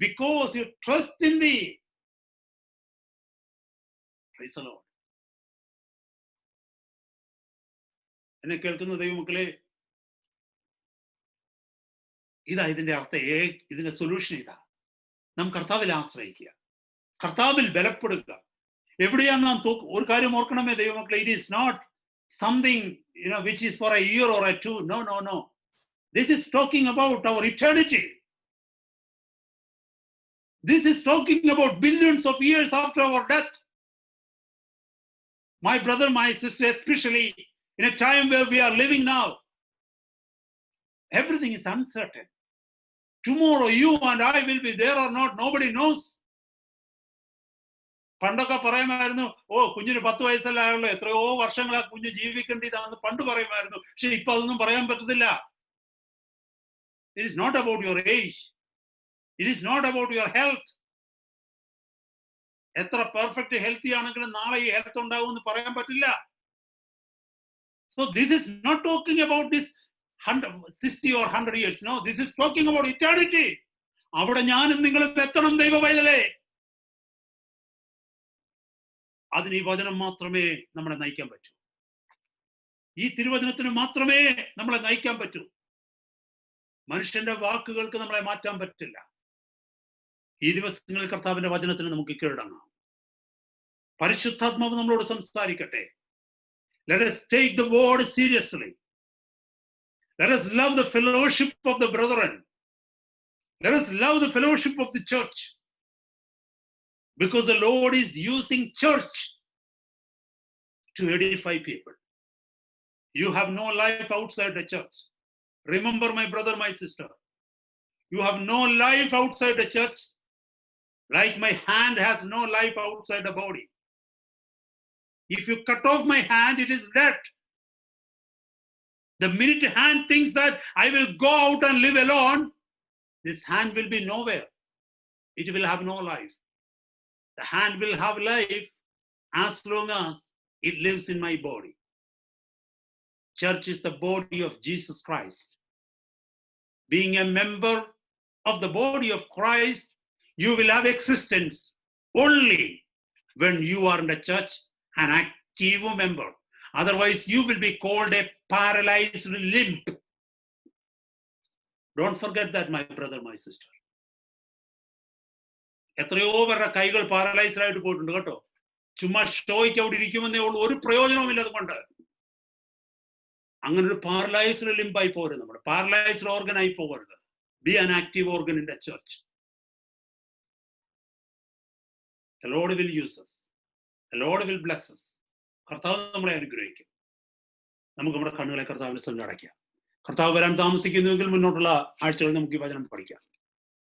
because you trust in thee. Praise the Lord. എന്നെ കേൾക്കുന്ന ദൈവമക്കളെ, ഇതാ ഇതിന്റെ അർത്ഥം. ഇതിന്റെ സൊല്യൂഷൻ ഇതാ. നാം കർത്താവിൽ ആശ്രയിക്കുക, കർത്താവിൽ ബലപ്പെടുക. എവിടെയാണ് നാം ഒരു കാര്യം ഓർക്കണമേ ദൈവമക്കളെ, it is not something which is for a year or a two. No. This is talking about our eternity. This is talking about billions of years after our death. My brother, my sister, especially in a time where we are living now, everything is uncertain. Tomorrow you and I will be there or not, nobody knows. പണ്ടൊക്കെ പറയുമായിരുന്നു, കുഞ്ഞിന് 10 വയസ്സല്ല ആയുള്ളൂ, എത്രയോ വർഷങ്ങളാ കുഞ്ഞ് ജീവിക്കേണ്ടതാണെന്ന് പണ്ട് പറയുമായിരുന്നു. പക്ഷെ ഇപ്പൊ അതൊന്നും പറയാൻ പറ്റത്തില്ല. It is not about your age. It is not about your health. എത്ര പെർഫെക്റ്റ് ഹെൽത്തി ആണെങ്കിലും നാളെ ഈ ഹെൽത്ത് ഉണ്ടാവുമെന്ന് പറയാൻ പറ്റില്ല. So this is not talking about this 60 or 100 years. No, this is talking about eternity. അവിടെ ഞാനും നിങ്ങളും എത്തണം ദൈവ പൈതലേ. അതിന് ഈ വചനം മാത്രമേ നമ്മളെ നയിക്കാൻ പറ്റൂ. ഈ തിരുവചനത്തിന് മാത്രമേ നമ്മളെ നയിക്കാൻ പറ്റൂ. മനുഷ്യന്റെ വാക്കുകൾക്ക് നമ്മളെ മാറ്റാൻ പറ്റില്ല. ഈ ദിവസങ്ങളിൽ കർത്താവിന്റെ വചനത്തിന് നമുക്ക് കീഴടങ്ങാം. പരിശുദ്ധാത്മാവ് നമ്മളോട് സംസാരിക്കട്ടെ. Let us take the word seriously. Let us love the fellowship of the brethren. Let us love the fellowship of the church. Because the Lord is using church to edify people. You have no life outside the church. Remember, my brother, my sister, you have no life outside the church, like my hand has no life outside the body. If you cut off my hand, it is dead. The minute hand thinks that I will go out and live alone, this hand will be nowhere. It will have no life. The hand will have life as long as it lives in my body. Church is the body of Jesus Christ. Being a member of the body of Christ, you will have existence only when you are in the church, an active member. Otherwise, you will be called a paralyzed limb. Don't forget that, my brother, my sister. എത്രയോ പേരുടെ കൈകൾ paralysed ആയിട്ട് പോയിട്ടുണ്ട് കേട്ടോ. ചുമ്മാ ഷോയ്ക്ക് അവിടെ ഇരിക്കുമെന്നേ ഉള്ളൂ, ഒരു പ്രയോജനവുമില്ല അതുകൊണ്ട്. അങ്ങനെ ഒരു പാരലൈസ്ഡ് ലിംബായി പോകരുത്. നമ്മുടെ പാരലൈസ്ഡ് ഓർഗൻ ആയി പോകരുത്. B an active organ in the church. The Lord will use us. The Lord will bless us. കർത്താവ് നമ്മളെ അനുഗ്രഹിക്കും. നമുക്ക് നമ്മുടെ കണ്ണുകളെ കർത്താവിന്റെ സന്നിധിയിൽ അടയ്ക്കാം. കർത്താവ് വരാൻ താമസിക്കുന്നുവെങ്കിൽ മുന്നോട്ടുള്ള ആഴ്ചകളിൽ നമുക്ക് ഈ വചനം പഠിക്കാം.